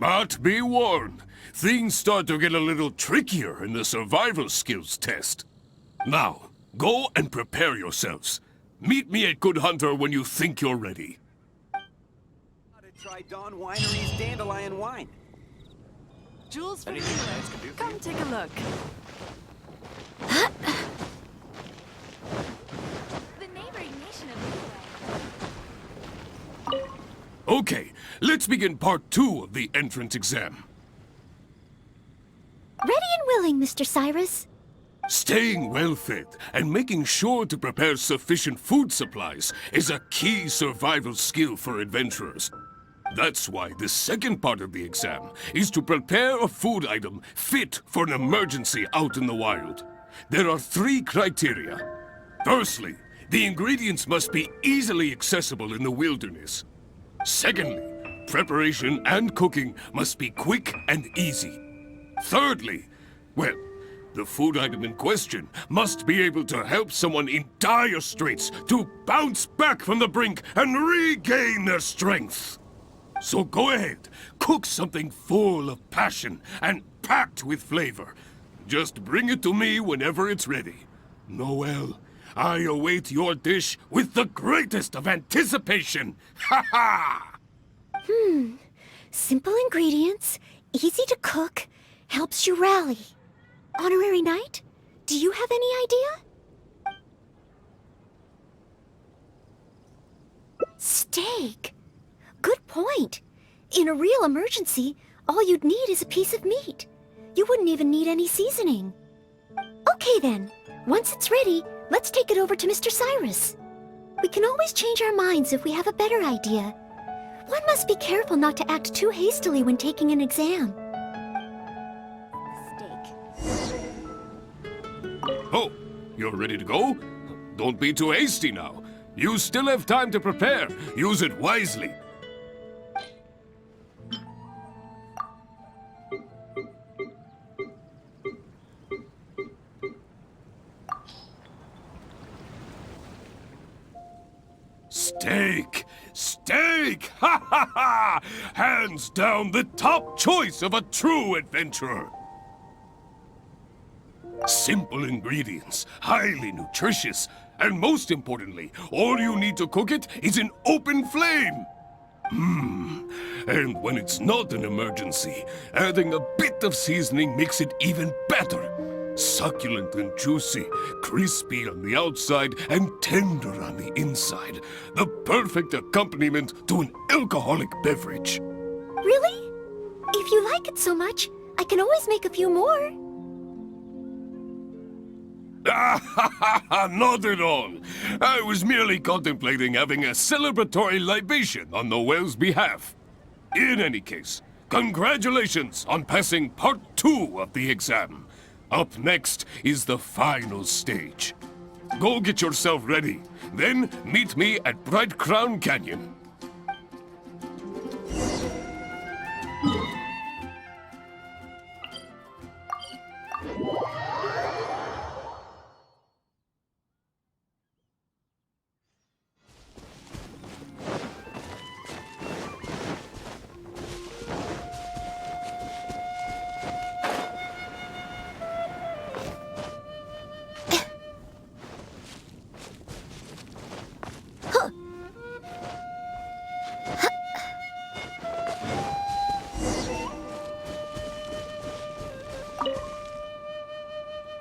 But be warned, things start to get a little trickier in the survival skills test. Now, go and prepare yourselves. Meet me at Good Hunter when you think you're ready. Try Dawn Winery's Dandelion Wine. Jules from Millelith. Come take a look. The neighboring nation of Liyue. Okay, let's begin part 2 of the entrance exam. Ready and willing, Mr. Cyrus. Staying well-fed and making sure to prepare sufficient food supplies is a key survival skill for adventurers. That's why the second part of the exam is to prepare a food item fit for an emergency out in the wild. There are 3 criteria. Firstly, the ingredients must be easily accessible in the wilderness. Secondly, preparation and cooking must be quick and easy. Thirdly, well, the food item in question must be able to help someone in dire straits to bounce back from the brink and regain their strength. So go ahead, cook something full of passion and packed with flavor. Just bring it to me whenever it's ready. Noelle, I await your dish with the greatest of anticipation. Ha ha! Simple ingredients, easy to cook, helps you rally. Honorary Knight, do you have any idea? Steak. Good point. In a real emergency, all you'd need is a piece of meat. You wouldn't even need any seasoning. Okay then, once it's ready, let's take it over to Mr. Cyrus. We can always change our minds if we have a better idea. One must be careful not to act too hastily when taking an exam. Oh, you're ready to go? Don't be too hasty now. You still have time to prepare. Use it wisely. Steak! Steak! Ha ha ha! Hands down the top choice of a true adventurer. Simple ingredients, highly nutritious, and most importantly, all you need to cook it is an open flame. And when it's not an emergency, adding a bit of seasoning makes it even better. Succulent and juicy, crispy on the outside and tender on the inside. The perfect accompaniment to an alcoholic beverage. Really? If you like it so much, I can always make a few more. Not at all. I was merely contemplating having a celebratory libation on Noelle's behalf. In any case, congratulations on passing part 2 of the exam. Up next is the final stage. Go get yourself ready. Then meet me at Bright Crown Canyon.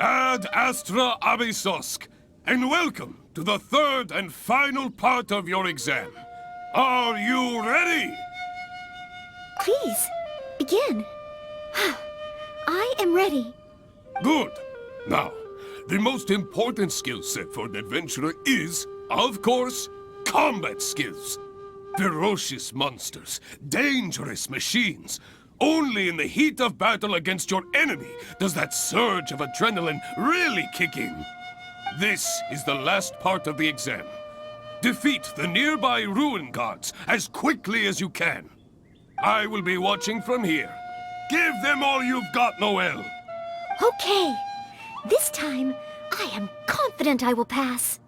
Ad Astra Abysosk, and welcome to the 3rd and final part of your exam. Are you ready? Please, begin. I am ready. Good. Now, the most important skill set for an adventurer is, of course, combat skills. Ferocious monsters, dangerous machines. Only in the heat of battle against your enemy does that surge of adrenaline really kick in. This is the last part of the exam. Defeat the nearby ruin gods as quickly as you can. I will be watching from here. Give them all you've got, Noelle. Okay. This time, I am confident I will pass.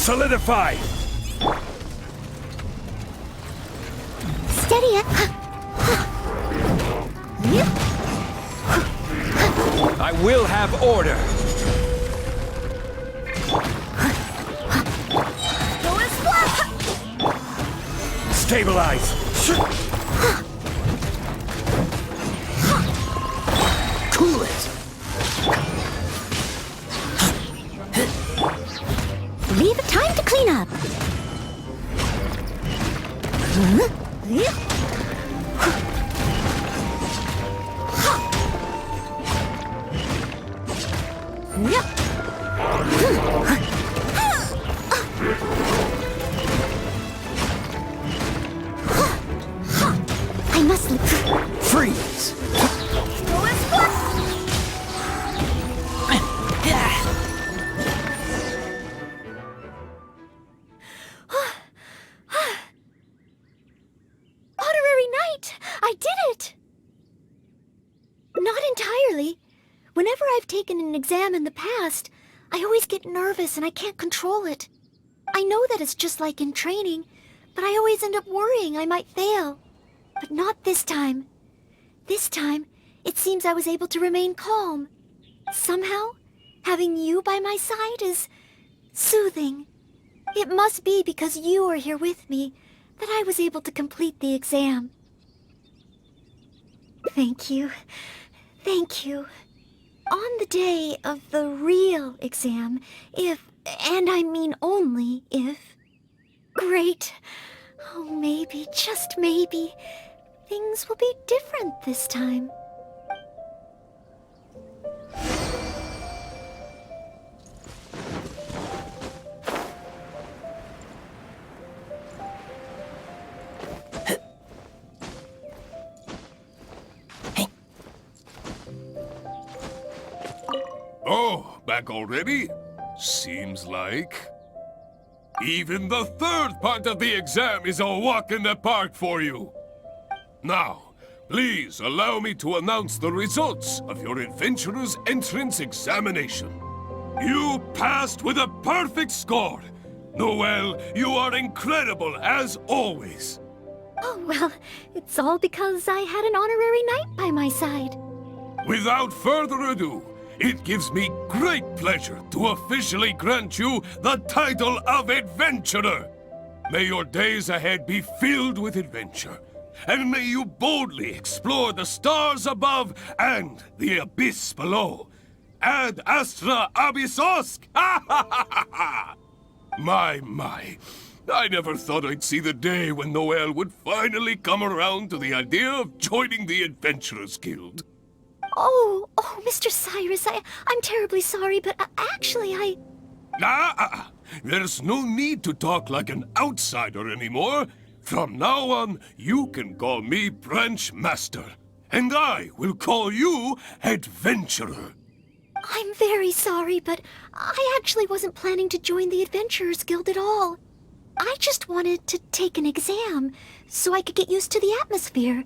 Solidify! Steady it. I will have order! Stabilize! Cool it! Leave it time to clean up. I must Freeze! Honorary Knight! I did it! Not entirely. Whenever I've taken an exam in the past, I always get nervous and I can't control it. I know that it's just like in training, but I always end up worrying I might fail. But not this time. This time, it seems I was able to remain calm. Somehow, having you by my side is soothing. It must be because you are here with me that I was able to complete the exam. Thank you. Thank you. On the day of the real exam, if, and I mean only if, great, oh maybe, just maybe, things will be different this time. Oh, back already? Seems like. Even the third part of the exam is a walk in the park for you. Now, please allow me to announce the results of your adventurer's entrance examination. You passed with a perfect score. Noelle, you are incredible as always. Oh, well, it's all because I had an honorary knight by my side. Without further ado, it gives me great pleasure to officially grant you the title of Adventurer. May your days ahead be filled with adventure, and may you boldly explore the stars above and the abyss below. Ad astra abyssosk! My. I never thought I'd see the day when Noelle would finally come around to the idea of joining the Adventurers Guild. Oh, Mr. Cyrus, I'm terribly sorry, but actually There's no need to talk like an outsider anymore. From now on, you can call me Branch Master, and I will call you Adventurer. I'm very sorry, but I actually wasn't planning to join the Adventurers Guild at all. I just wanted to take an exam, so I could get used to the atmosphere.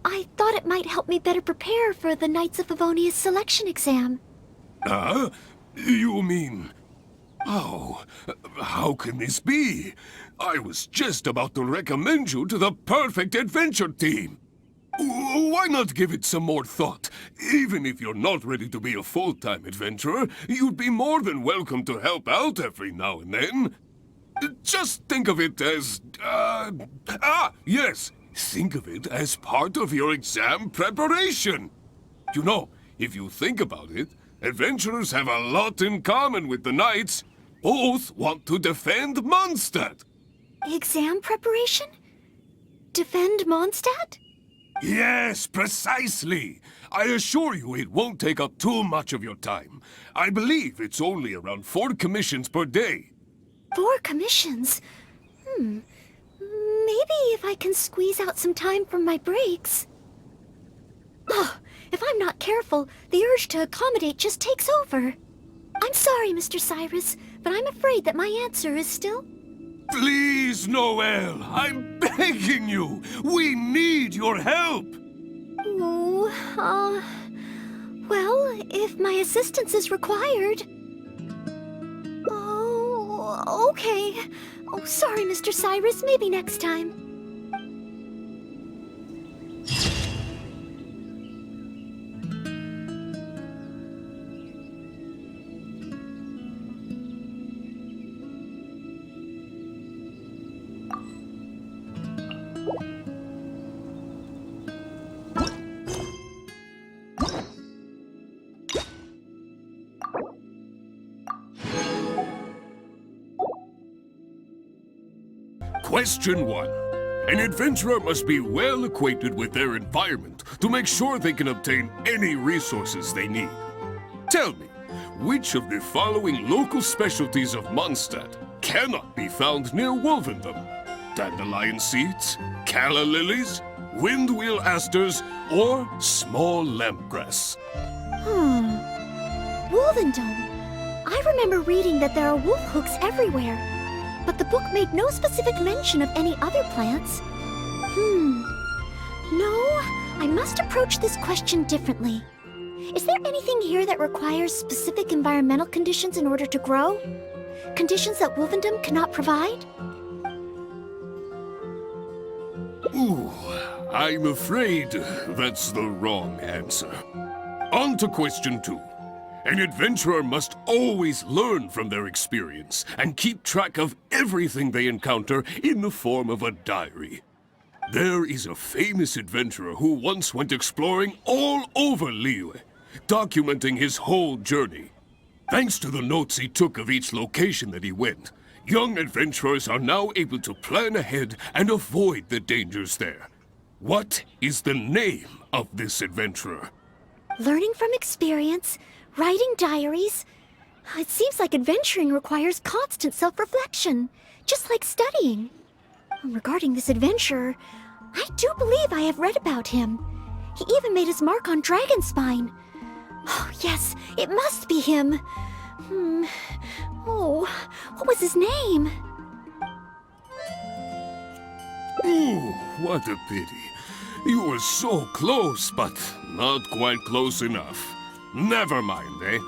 I thought it might help me better prepare for the Knights of Favonia's selection exam. You mean... Oh, how can this be? I was just about to recommend you to the perfect adventure team. Why not give it some more thought? Even if you're not ready to be a full-time adventurer, you'd be more than welcome to help out every now and then. Just think of it as... yes! Think of it as part of your exam preparation. You know, if you think about it, adventurers have a lot in common with the knights. Both want to defend Mondstadt. Exam preparation? Defend Mondstadt? Yes, precisely. I assure you it won't take up too much of your time. I believe it's only around 4 commissions per day. 4 commissions? Maybe if I can squeeze out some time from my breaks. Oh, if I'm not careful, the urge to accommodate just takes over. I'm sorry, Mr. Cyrus, but I'm afraid that my answer is still... Please, Noelle, I'm begging you. We need your help. Well, if my assistance is required... Okay. Oh, sorry, Mr. Cyrus. Maybe next time. Question 1. An adventurer must be well acquainted with their environment to make sure they can obtain any resources they need. Tell me, which of the following local specialties of Mondstadt cannot be found near Wolvendom? Dandelion seeds, calla lilies, windwheel asters, or small lampgrass? Wolvendom. I remember reading that there are wolf hooks everywhere, but the book made no specific mention of any other plants. No, I must approach this question differently. Is there anything here that requires specific environmental conditions in order to grow? Conditions that Wolvendom cannot provide? Ooh, I'm afraid that's the wrong answer. On to question 2. An adventurer must always learn from their experience and keep track of everything they encounter in the form of a diary. There is a famous adventurer who once went exploring all over Liyue, documenting his whole journey. Thanks to the notes he took of each location that he went, young adventurers are now able to plan ahead and avoid the dangers there. What is the name of this adventurer? Learning from experience, writing diaries. It seems like adventuring requires constant self-reflection, just like studying. Regarding this adventurer, I do believe I have read about him. He even made his mark on Dragonspine. Oh, yes, it must be him. Oh, what was his name? Ooh, what a pity. You were so close, but not quite close enough. Never mind, eh?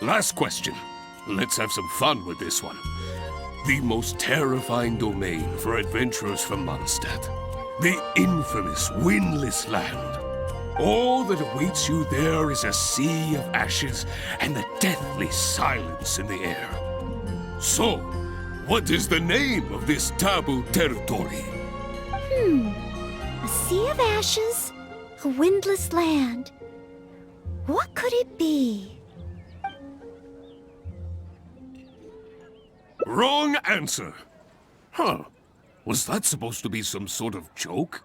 Last question. Let's have some fun with this one. The most terrifying domain for adventurers from Mondstadt. The infamous Windless Land. All that awaits you there is a sea of ashes and the deathly silence in the air. So, what is the name of this taboo territory? A sea of ashes, a windless land. What could it be? Wrong answer. Huh. Was that supposed to be some sort of joke?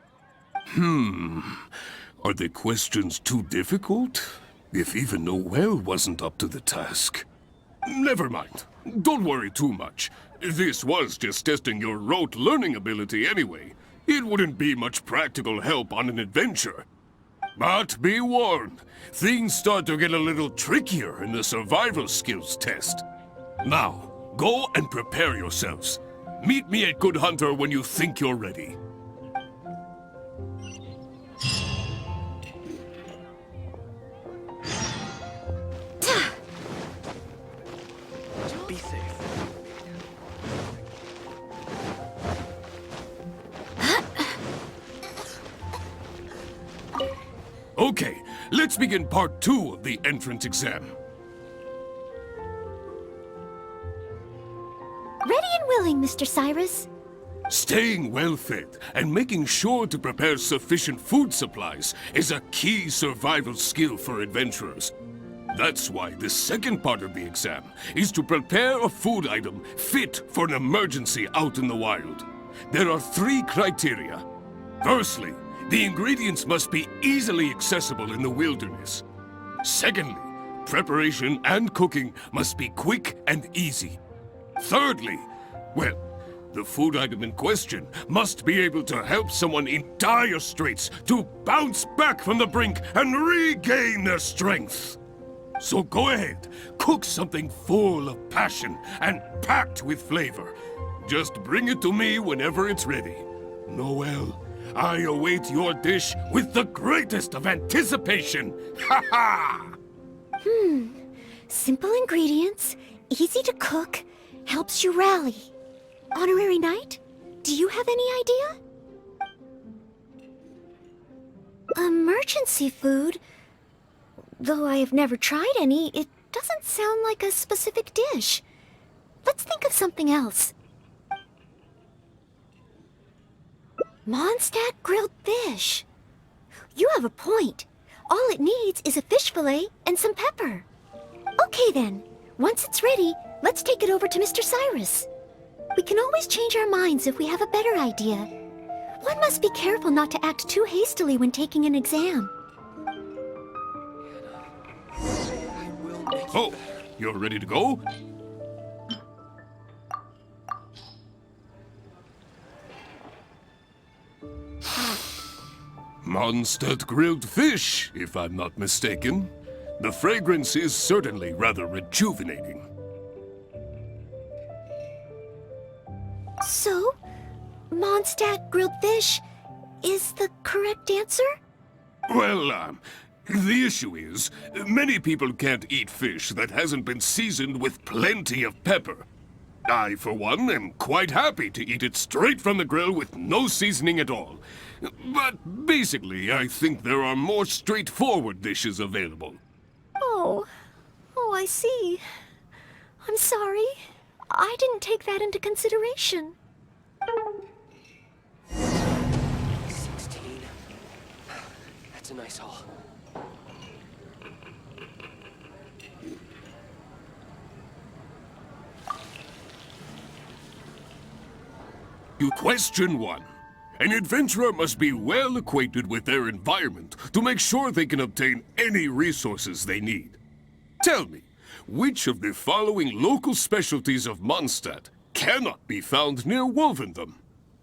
Are the questions too difficult? If even Noelle wasn't up to the task. Never mind. Don't worry too much. This was just testing your rote learning ability anyway. It wouldn't be much practical help on an adventure. But be warned, things start to get a little trickier in the survival skills test. Now, go and prepare yourselves. Meet me at Good Hunter when you think you're ready. Be safe. Okay, let's begin part 2 of the entrance exam. Ready and willing, Mr. Cyrus. Staying well-fed and making sure to prepare sufficient food supplies is a key survival skill for adventurers. That's why the second part of the exam is to prepare a food item fit for an emergency out in the wild. There are 3 criteria. Firstly, the ingredients must be easily accessible in the wilderness. Secondly, preparation and cooking must be quick and easy. Thirdly, well, the food item in question must be able to help someone in dire straits to bounce back from the brink and regain their strength. So go ahead, cook something full of passion and packed with flavor. Just bring it to me whenever it's ready. Noelle, I await your dish with the greatest of anticipation. Ha ha! Simple ingredients, easy to cook, helps you rally. Honorary Knight, do you have any idea? Emergency food? Though I have never tried any, it doesn't sound like a specific dish. Let's think of something else. Mondstadt grilled fish. You have a point. All it needs is a fish fillet and some pepper. Okay then, once it's ready, let's take it over to Mr. Cyrus. We can always change our minds if we have a better idea. One must be careful not to act too hastily when taking an exam. Oh, you're ready to go? Mondstadt grilled fish, if I'm not mistaken. The fragrance is certainly rather rejuvenating. So, Mondstadt grilled fish is the correct answer? Well, the issue is, many people can't eat fish that hasn't been seasoned with plenty of pepper. I, for one, am quite happy to eat it straight from the grill with no seasoning at all. But basically, I think there are more straightforward dishes available. Oh, I see. I'm sorry. I didn't take that into consideration. 16. That's a nice haul. Question 1. An adventurer must be well acquainted with their environment to make sure they can obtain any resources they need. Tell me, which of the following local specialties of Mondstadt cannot be found near Wolvendom?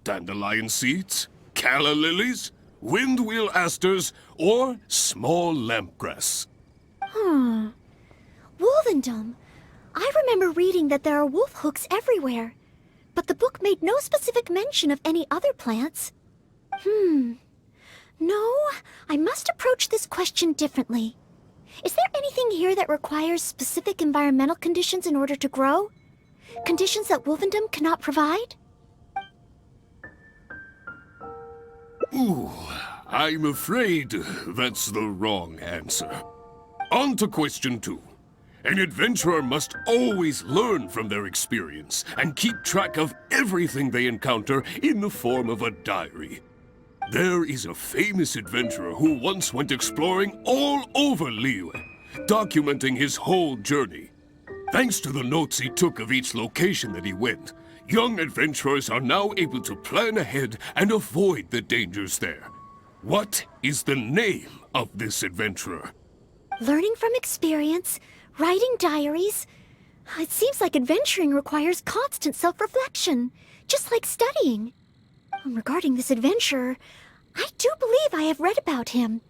Dandelion seeds, calla lilies, windwheel asters, or small lampgrass? Wolvendom. I remember reading that there are wolf hooks everywhere, but the book made no specific mention of any other plants. No, I must approach this question differently. Is there anything here that requires specific environmental conditions in order to grow? Conditions that Wolvendom cannot provide? Ooh, I'm afraid that's the wrong answer. On to question 2. An adventurer must always learn from their experience and keep track of everything they encounter in the form of a diary. There is a famous adventurer who once went exploring all over Liyue, documenting his whole journey. Thanks to the notes he took of each location that he went, young adventurers are now able to plan ahead and avoid the dangers there. What is the name of this adventurer? Learning from experience, writing diaries. It seems like adventuring requires constant self-reflection, just like studying. Regarding this adventurer, I do believe I have read about him.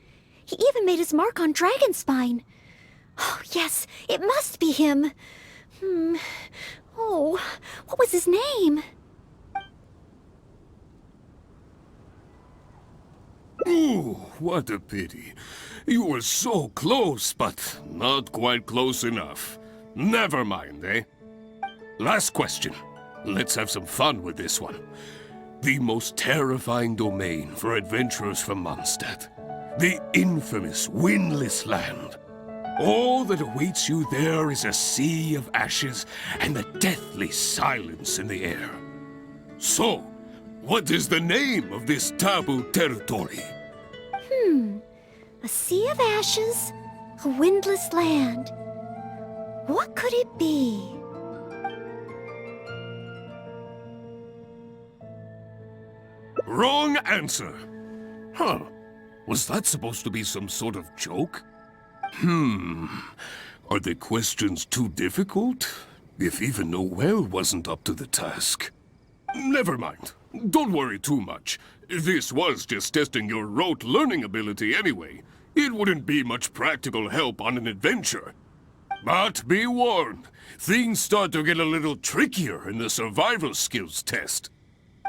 He even made his mark on Dragonspine. Oh, yes, it must be him. Oh, what was his name? Ooh, what a pity. You were so close, but not quite close enough. Never mind, eh? Last question. Let's have some fun with this one. The most terrifying domain for adventurers from Mondstadt. The infamous Windless Land. All that awaits you there is a sea of ashes and the deathly silence in the air. So, what is the name of this taboo territory? A sea of ashes, a windless land. What could it be? Wrong answer. Huh. Was that supposed to be some sort of joke? Are the questions too difficult? If even Noelle wasn't up to the task. Never mind. Don't worry too much. This was just testing your rote learning ability anyway. It wouldn't be much practical help on an adventure. But be warned, things start to get a little trickier in the survival skills test.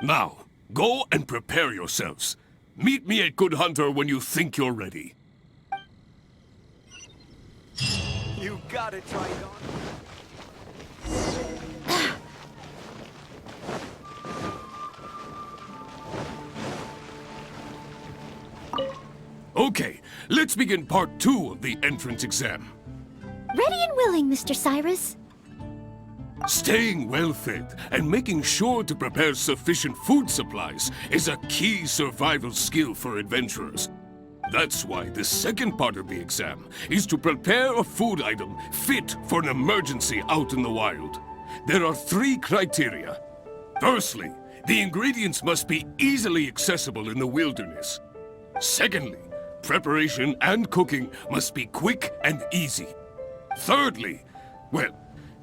Now, go and prepare yourselves. Meet me at Good Hunter when you think you're ready. You gotta try it on. let's begin part 2 of the entrance exam. Ready and willing, Mr. Cyrus. Staying well-fed and making sure to prepare sufficient food supplies is a key survival skill for adventurers. That's why the second part of the exam is to prepare a food item fit for an emergency out in the wild. There are 3 criteria. Firstly, the ingredients must be easily accessible in the wilderness. Secondly, preparation and cooking must be quick and easy. Thirdly, well,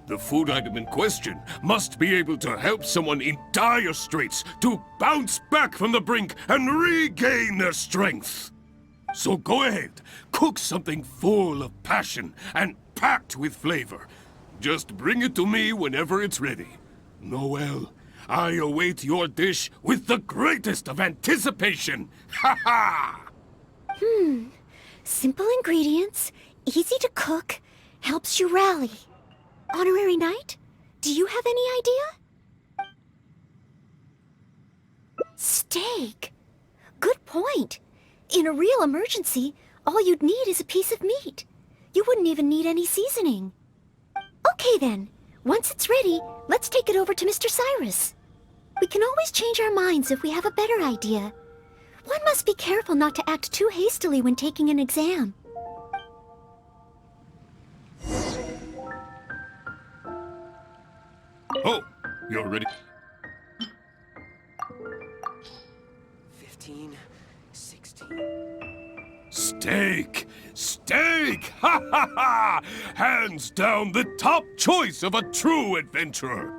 the food item in question must be able to help someone in dire straits to bounce back from the brink and regain their strength. So go ahead, cook something full of passion and packed with flavor. Just bring it to me whenever it's ready. Noelle, I await your dish with the greatest of anticipation. Ha ha! Simple ingredients, easy to cook, helps you rally. Honorary Knight, do you have any idea? Steak. Good point. In a real emergency, all you'd need is a piece of meat. You wouldn't even need any seasoning. Okay then, once it's ready, let's take it over to Mr. Cyrus. We can always change our minds if we have a better idea. One must be careful not to act too hastily when taking an exam. Oh, you're ready. 15, 16. Steak! Steak! Ha ha ha! Hands down the top choice of a true adventurer!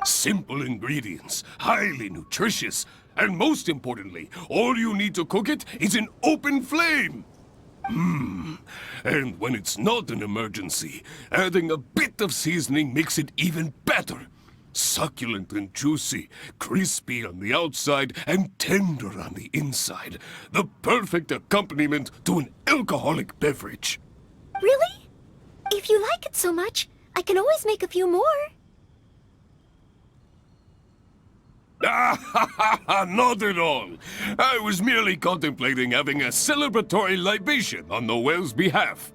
Simple ingredients, highly nutritious, and most importantly, all you need to cook it is an open flame! And when it's not an emergency, adding a bit of seasoning makes it even better. Succulent and juicy, crispy on the outside and tender on the inside. The perfect accompaniment to an alcoholic beverage. Really? If you like it so much, I can always make a few more. Not at all. I was merely contemplating having a celebratory libation on Noelle's behalf.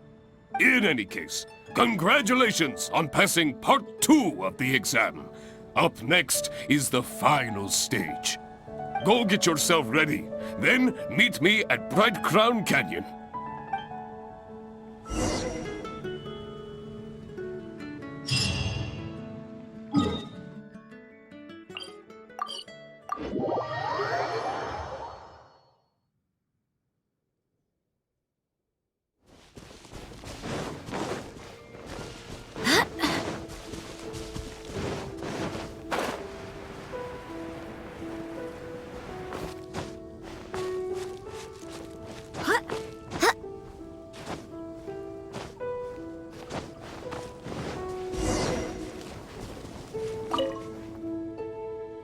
In any case, congratulations on passing part 2 of the exam. Up next is the final stage. Go get yourself ready, then meet me at Bright Crown Canyon.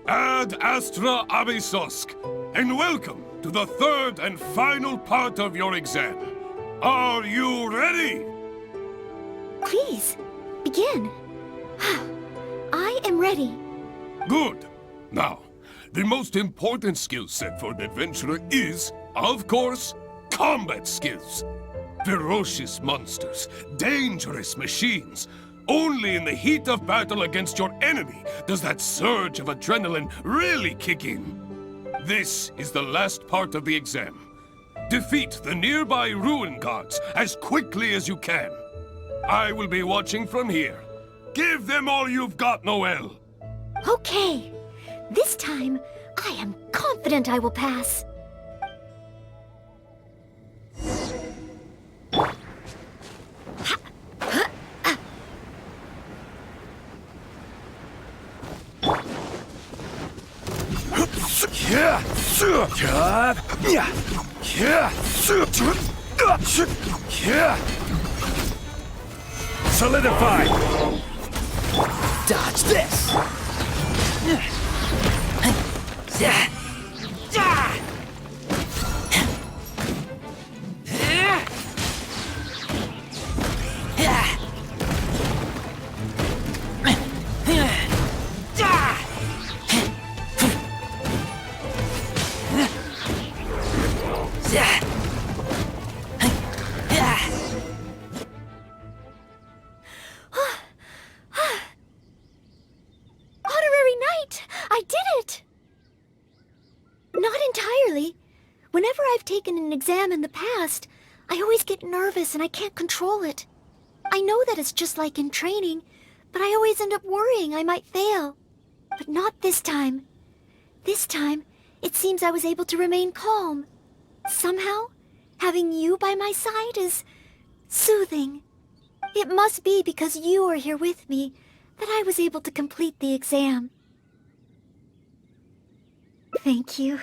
Ad Astra Abysosk, and welcome to the 3rd and final part of your exam. Are you ready? Please, begin. I am ready. Good. Now, the most important skill set for an adventurer is, of course, combat skills. Ferocious monsters, dangerous machines. Only in the heat of battle against your enemy does that surge of adrenaline really kick in. This is the last part of the exam. Defeat the nearby ruin guards as quickly as you can. I will be watching from here. Give them all you've got, Noelle. Okay. This time, I am confident I will pass. Solidify! Dodge this! I've taken an exam in the past, I always get nervous and I can't control it. I know that it's just like in training, but I always end up worrying I might fail. But not this time. This time, it seems I was able to remain calm. Somehow, having you by my side is soothing. It must be because you are here with me that I was able to complete the exam. Thank you.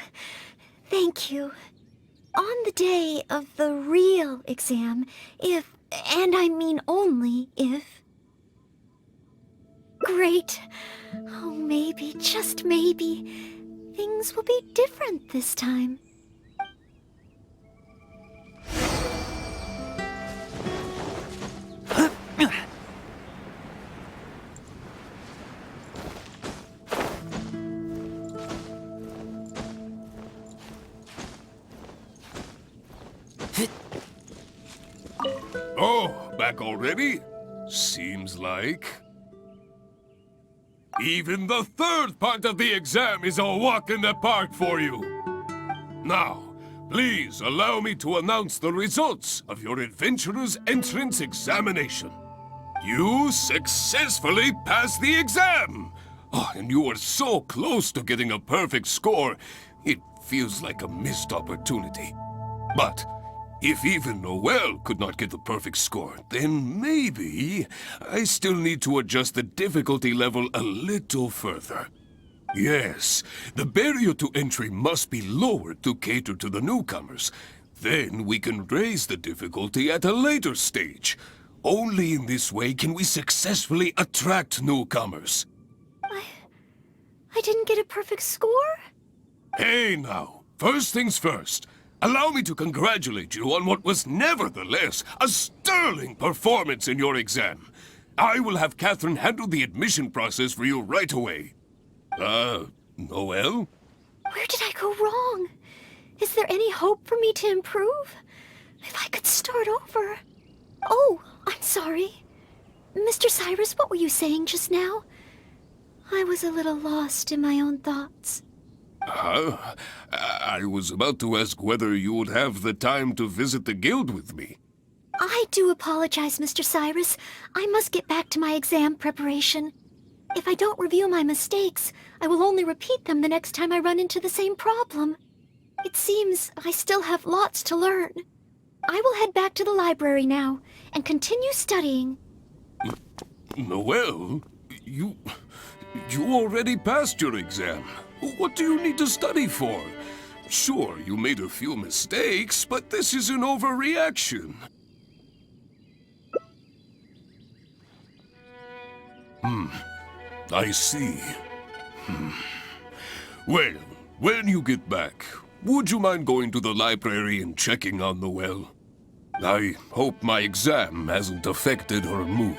Thank you. On the day of the real exam, if, and I mean only if... Great. Oh, maybe, just maybe, things will be different this time. Oh, back already? Seems like. Even the third part of the exam is a walk in the park for you. Now, please allow me to announce the results of your Adventurer's Entrance Examination. You successfully passed the exam! Oh, and you were so close to getting a perfect score, it feels like a missed opportunity. But if even Noelle could not get the perfect score, then maybe I still need to adjust the difficulty level a little further. Yes, the barrier to entry must be lowered to cater to the newcomers. Then we can raise the difficulty at a later stage. Only in this way can we successfully attract newcomers. I didn't get a perfect score? Hey now, first things first. Allow me to congratulate you on what was nevertheless a sterling performance in your exam. I will have Katheryne handle the admission process for you right away. Noelle? Where did I go wrong? Is there any hope for me to improve? If I could start over. Oh, I'm sorry. Mr. Cyrus, what were you saying just now? I was a little lost in my own thoughts. I was about to ask whether you would have the time to visit the guild with me. I do apologize, Mr. Cyrus. I must get back to my exam preparation. If I don't review my mistakes, I will only repeat them the next time I run into the same problem. It seems I still have lots to learn. I will head back to the library now and continue studying. Noelle, you already passed your exam. What do you need to study for? Sure, you made a few mistakes, but this is an overreaction. I see. Well, when you get back, would you mind going to the library and checking on Noelle? I hope my exam hasn't affected her mood.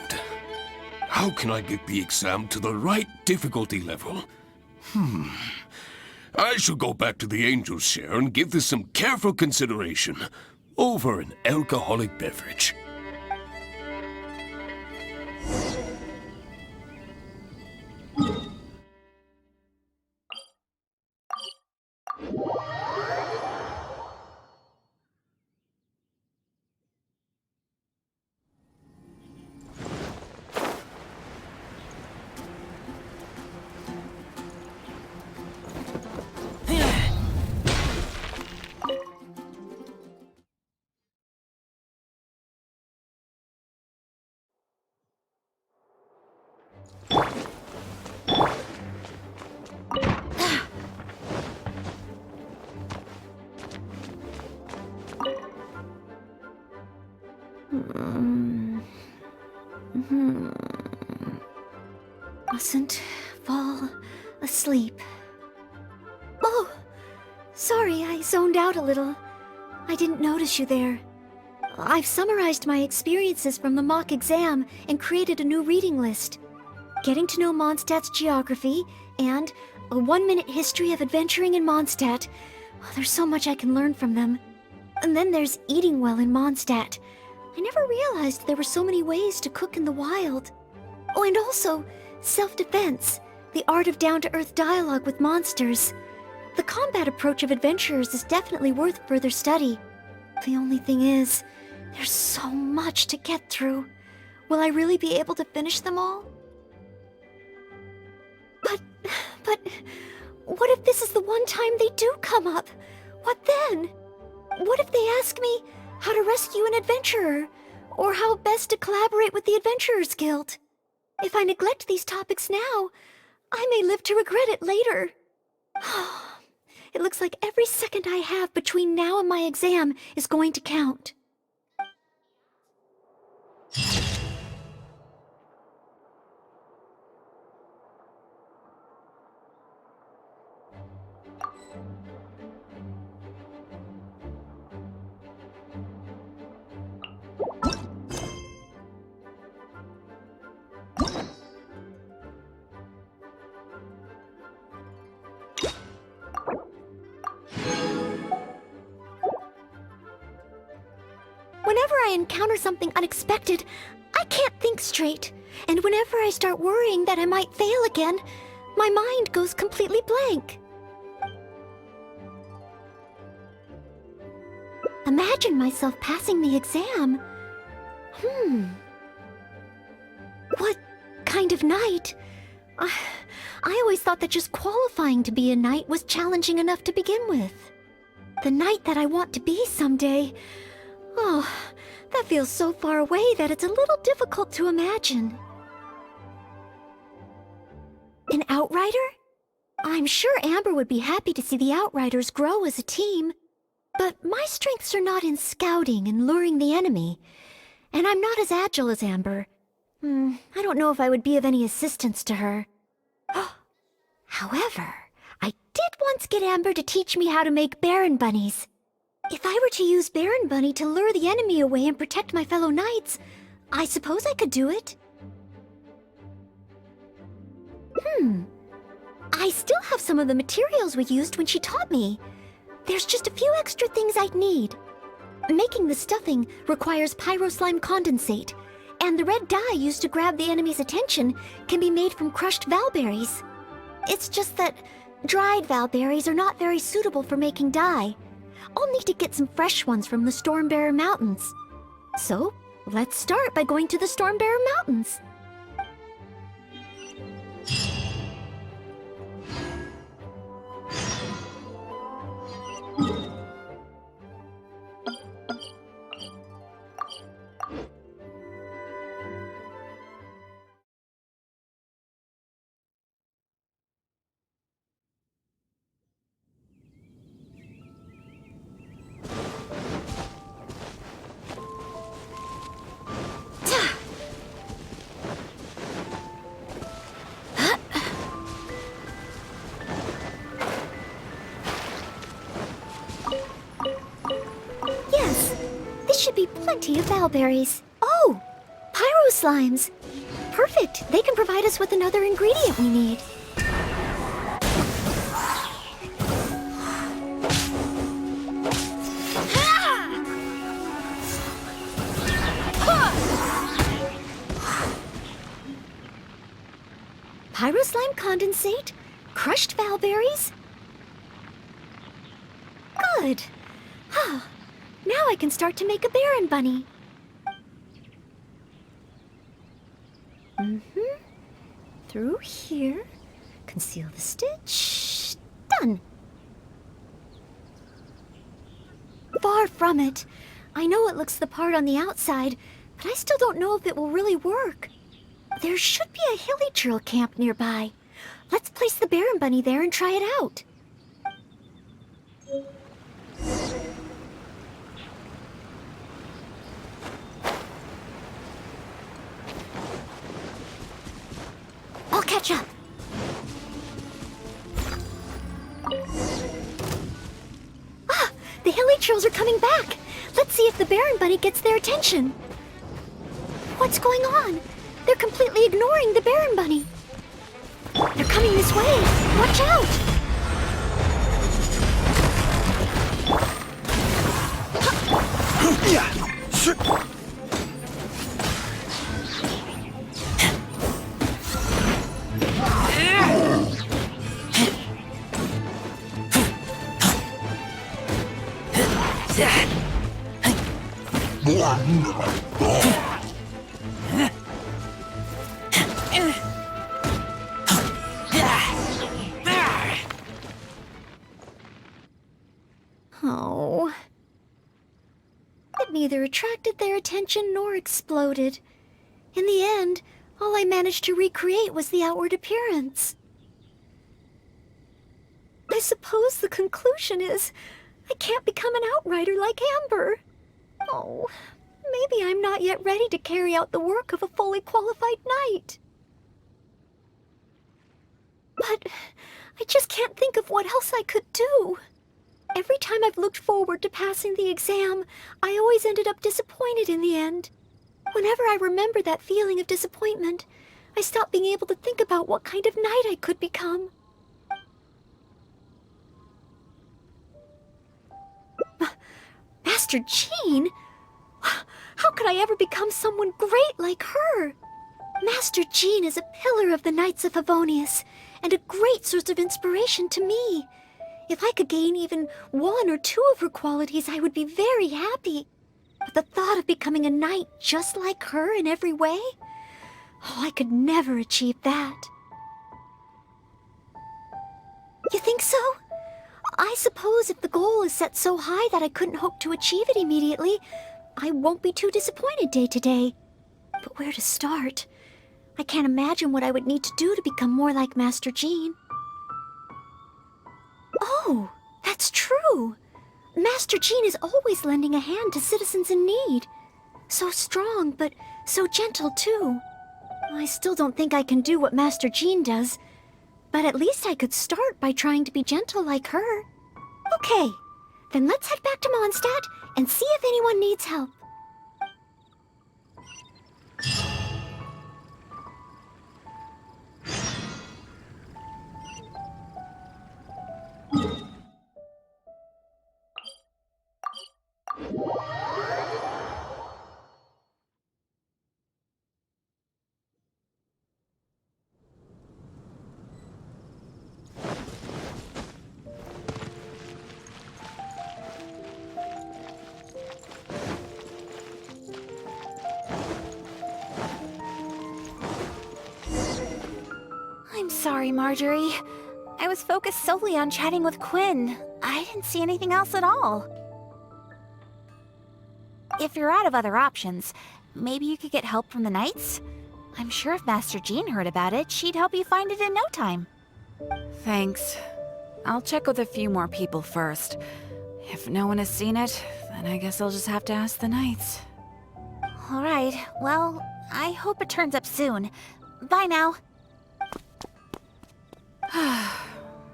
How can I get the exam to the right difficulty level? I should go back to the Angel's Share and give this some careful consideration over an alcoholic beverage. Mustn't fall asleep. Oh, sorry, I zoned out a little. I didn't notice you there. I've summarized my experiences from the mock exam and created a new reading list. Getting to know Mondstadt's geography and a 1-minute history of adventuring in Mondstadt. Oh, there's so much I can learn from them. And then there's eating well in Mondstadt. I never realized there were so many ways to cook in the wild. Oh, and also self-defense, the art of down-to-earth dialogue with monsters. The combat approach of adventurers is definitely worth further study. The only thing is, there's so much to get through. Will I really be able to finish them all? But, what if this is the one time they do come up? What then? What if they ask me how to rescue an adventurer, or how best to collaborate with the Adventurers Guild? If I neglect these topics now, I may live to regret it later. It looks like every second I have between now and my exam is going to count. Whenever I encounter something unexpected, I can't think straight. And whenever I start worrying that I might fail again, my mind goes completely blank. Imagine myself passing the exam. What kind of knight? I always thought that just qualifying to be a knight was challenging enough to begin with. The knight that I want to be someday. Oh, that feels so far away that it's a little difficult to imagine. An outrider? I'm sure Amber would be happy to see the outriders grow as a team. But my strengths are not in scouting and luring the enemy. And I'm not as agile as Amber. I don't know if I would be of any assistance to her. However, I did once get Amber to teach me how to make Baron Bunnies. If I were to use Baron Bunny to lure the enemy away and protect my fellow knights, I suppose I could do it. I still have some of the materials we used when she taught me. There's just a few extra things I'd need. Making the stuffing requires pyroslime condensate, and the red dye used to grab the enemy's attention can be made from crushed valberries. It's just that dried valberries are not very suitable for making dye. I'll need to get some fresh ones from the Stormbearer Mountains. So, let's start by going to the Stormbearer Mountains. Should be plenty of valberries. Oh, pyroslimes. Perfect. They can provide us with another ingredient we need. Pyroslime condensate, crushed valberries. Good. Now I can start to make a Baron Bunny. Through here. Conceal the stitch. Done. Far from it. I know it looks the part on the outside, but I still don't know if it will really work. There should be a Hilly camp nearby. Let's place the Baron Bunny there and try it out. I'll catch up. The Hilly Trills are coming back. Let's see if the Baron Bunny gets their attention. What's going on? They're completely ignoring the Baron Bunny. They're coming this way. Watch out! Oh. It neither attracted their attention nor exploded. In the end, all I managed to recreate was the outward appearance. I suppose the conclusion is I can't become an outrider like Amber. Oh, maybe I'm not yet ready to carry out the work of a fully qualified knight. But I just can't think of what else I could do. Every time I've looked forward to passing the exam, I always ended up disappointed in the end. Whenever I remember that feeling of disappointment, I stop being able to think about what kind of knight I could become. Master Jean? How could I ever become someone great like her? Master Jean is a pillar of the Knights of Favonius, and a great source of inspiration to me. If I could gain even one or two of her qualities, I would be very happy. But the thought of becoming a knight just like her in every way? Oh, I could never achieve that. You think so? I suppose if the goal is set so high that I couldn't hope to achieve it immediately, I won't be too disappointed day to day. But where to start? I can't imagine what I would need to do to become more like Master Jean. Oh, that's true. Master Jean is always lending a hand to citizens in need. So strong, but so gentle too. I still don't think I can do what Master Jean does, but at least I could start by trying to be gentle like her. Okay, then let's head back to Mondstadt and see if anyone needs help. I'm sorry, Marjorie. I was focused solely on chatting with Quinn. I didn't see anything else at all. If you're out of other options, maybe you could get help from the Knights? I'm sure if Master Jean heard about it, she'd help you find it in no time. Thanks. I'll check with a few more people first. If no one has seen it, then I guess I'll just have to ask the Knights. Alright, well, I hope it turns up soon. Bye now.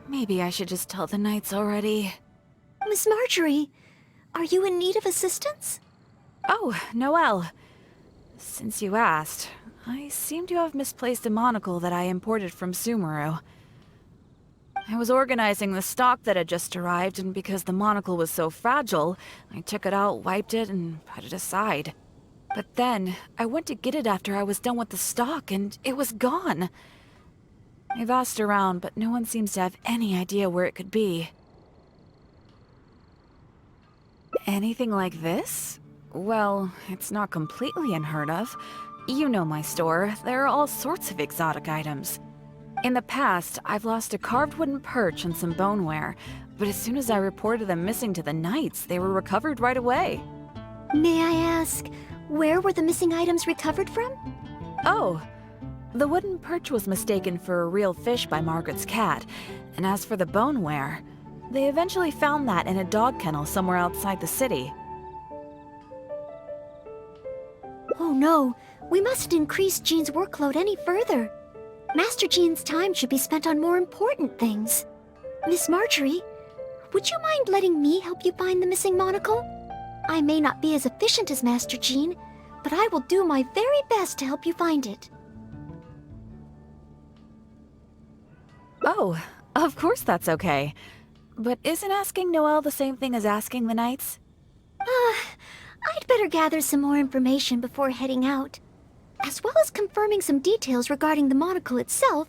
Maybe I should just tell the Knights already. Miss Marjorie, are you in need of assistance? Oh, Noelle. Since you asked, I seem to have misplaced a monocle that I imported from Sumeru. I was organizing the stock that had just arrived, and because the monocle was so fragile, I took it out, wiped it, and put it aside. But then, I went to get it after I was done with the stock, and it was gone. I've asked around, but no one seems to have any idea where it could be. Anything like this? Well, it's not completely unheard of. You know my store. There are all sorts of exotic items. In the past, I've lost a carved wooden perch and some boneware, but as soon as I reported them missing to the Knights, they were recovered right away. May I ask, where were the missing items recovered from? Oh, the wooden perch was mistaken for a real fish by Margaret's cat, and as for the boneware, they eventually found that in a dog kennel somewhere outside the city. Oh no, we mustn't increase Jean's workload any further. Master Jean's time should be spent on more important things. Miss Marjorie, would you mind letting me help you find the missing monocle? I may not be as efficient as Master Jean, but I will do my very best to help you find it. Oh, of course that's okay. But isn't asking Noelle the same thing as asking the Knights? I'd better gather some more information before heading out. As well as confirming some details regarding the monocle itself,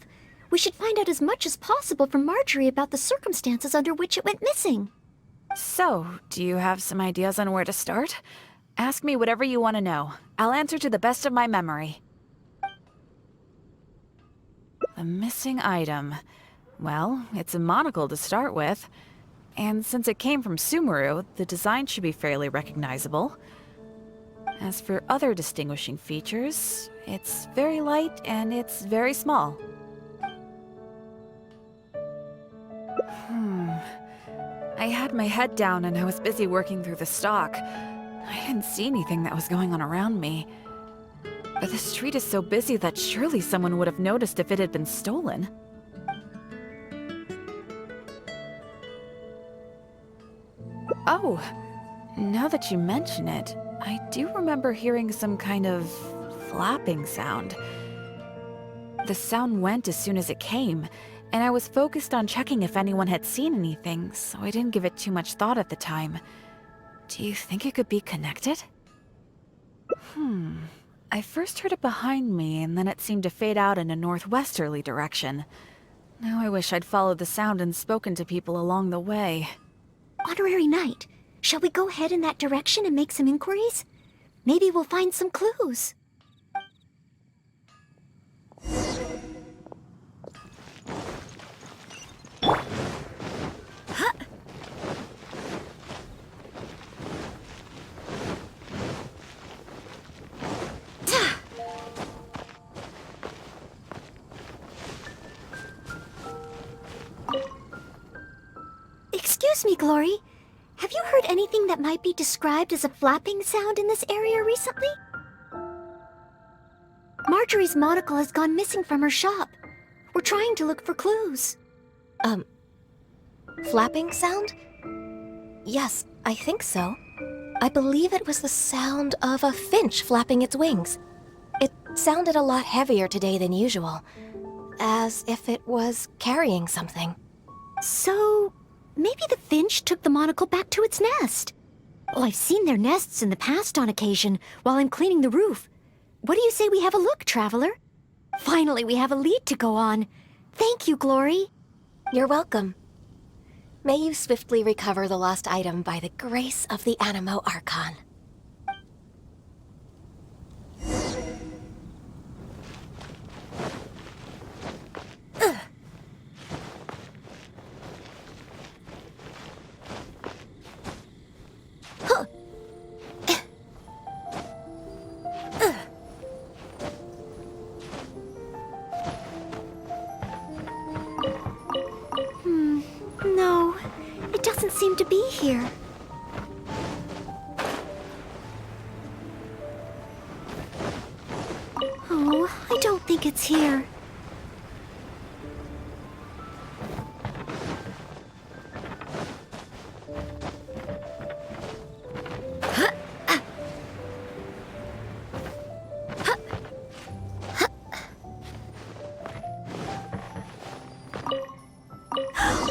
we should find out as much as possible from Marjorie about the circumstances under which it went missing. So, do you have some ideas on where to start? Ask me whatever you want to know. I'll answer to the best of my memory. The missing item. Well, it's a monocle to start with. And since it came from Sumeru, the design should be fairly recognizable. As for other distinguishing features, it's very light and it's very small. I had my head down and I was busy working through the stock. I didn't see anything that was going on around me. But the street is so busy that surely someone would have noticed if it had been stolen. Oh, now that you mention it, I do remember hearing some kind of flapping sound. The sound went as soon as it came, and I was focused on checking if anyone had seen anything, so I didn't give it too much thought at the time. Do you think it could be connected? I first heard it behind me, and then it seemed to fade out in a northwesterly direction. Now I wish I'd followed the sound and spoken to people along the way. Honorary Knight, shall we go head in that direction and make some inquiries? Maybe we'll find some clues. Excuse me, Glory. Have you heard anything that might be described as a flapping sound in this area recently? Marjorie's monocle has gone missing from her shop. We're trying to look for clues. Flapping sound? Yes, I think so. I believe it was the sound of a finch flapping its wings. It sounded a lot heavier today than usual, as if it was carrying something. So, maybe the finch took the monocle back to its nest. Well, I've seen their nests in the past on occasion while I'm cleaning the roof. What do you say we have a look, Traveler? Finally, we have a lead to go on. Thank you, Glory. You're welcome. May you swiftly recover the lost item by the grace of the Animo Archon. No, it doesn't seem to be here. Oh, I don't think it's here.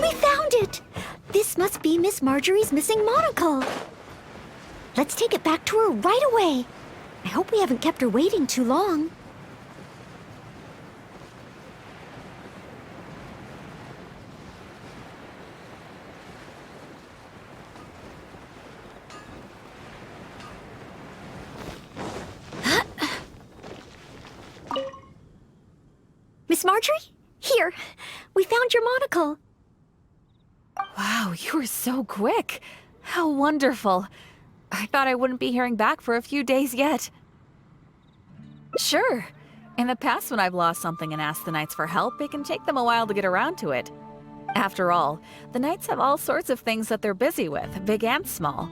We found it! This must be Miss Marjorie's missing monocle. Let's take it back to her right away. I hope we haven't kept her waiting too long. Miss Marjorie? Here, we found your monocle. Wow, you were so quick. How wonderful. I thought I wouldn't be hearing back for a few days yet. Sure. In the past, when I've lost something and asked the Knights for help, it can take them a while to get around to it. After all, the Knights have all sorts of things that they're busy with, big and small.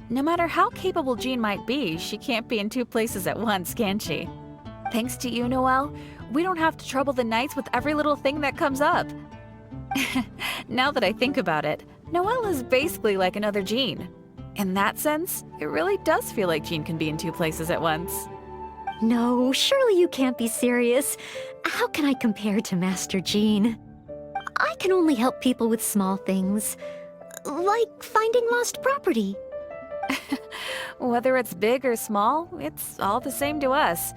No matter how capable Jean might be, she can't be in two places at once, can she? Thanks to you, Noelle, we don't have to trouble the Knights with every little thing that comes up. Now that I think about it, Noelle is basically like another Jean. In that sense, it really does feel like Jean can be in two places at once. No, surely you can't be serious. How can I compare to Master Jean? I can only help people with small things, like finding lost property. Whether it's big or small, it's all the same to us.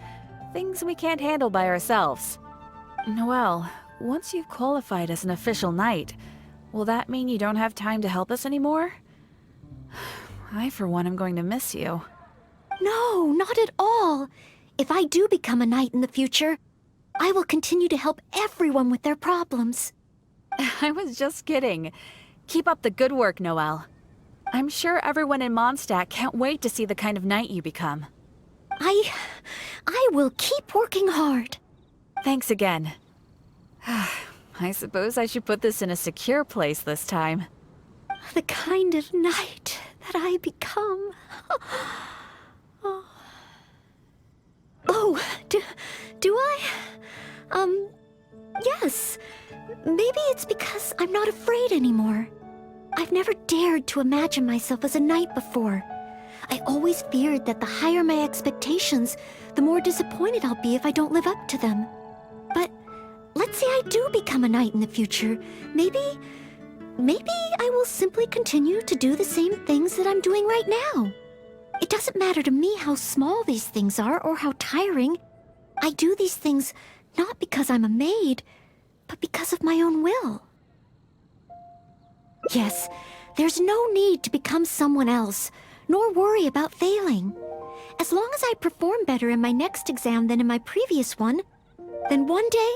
Things we can't handle by ourselves. Noelle, once you've qualified as an official knight, will that mean you don't have time to help us anymore? I, for one, am going to miss you. No, not at all. If I do become a knight in the future, I will continue to help everyone with their problems. I was just kidding. Keep up the good work, Noelle. I'm sure everyone in Mondstadt can't wait to see the kind of knight you become. I will keep working hard. Thanks again. I suppose I should put this in a secure place this time. The kind of knight that I become. Oh, do I? Yes. Maybe it's because I'm not afraid anymore. I've never dared to imagine myself as a knight before. I always feared that the higher my expectations, the more disappointed I'll be if I don't live up to them. But let's say I do become a knight in the future. Maybe I will simply continue to do the same things that I'm doing right now. It doesn't matter to me how small these things are or how tiring. I do these things not because I'm a maid, but because of my own will. Yes, there's no need to become someone else, nor worry about failing. As long as I perform better in my next exam than in my previous one, then one day,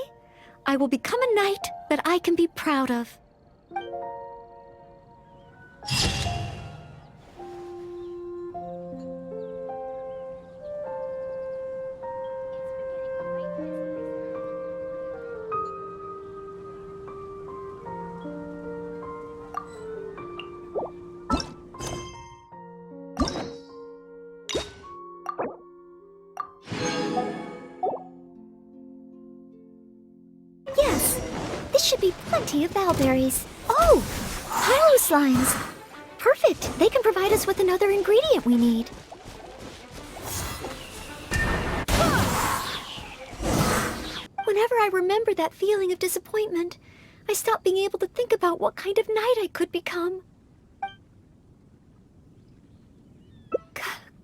I will become a knight that I can be proud of. Yes, this should be plenty of valberries. Oh, Pyro slimes. Perfect. They can provide us with another ingredient we need. Whenever I remember that feeling of disappointment, I stop being able to think about what kind of knight I could become.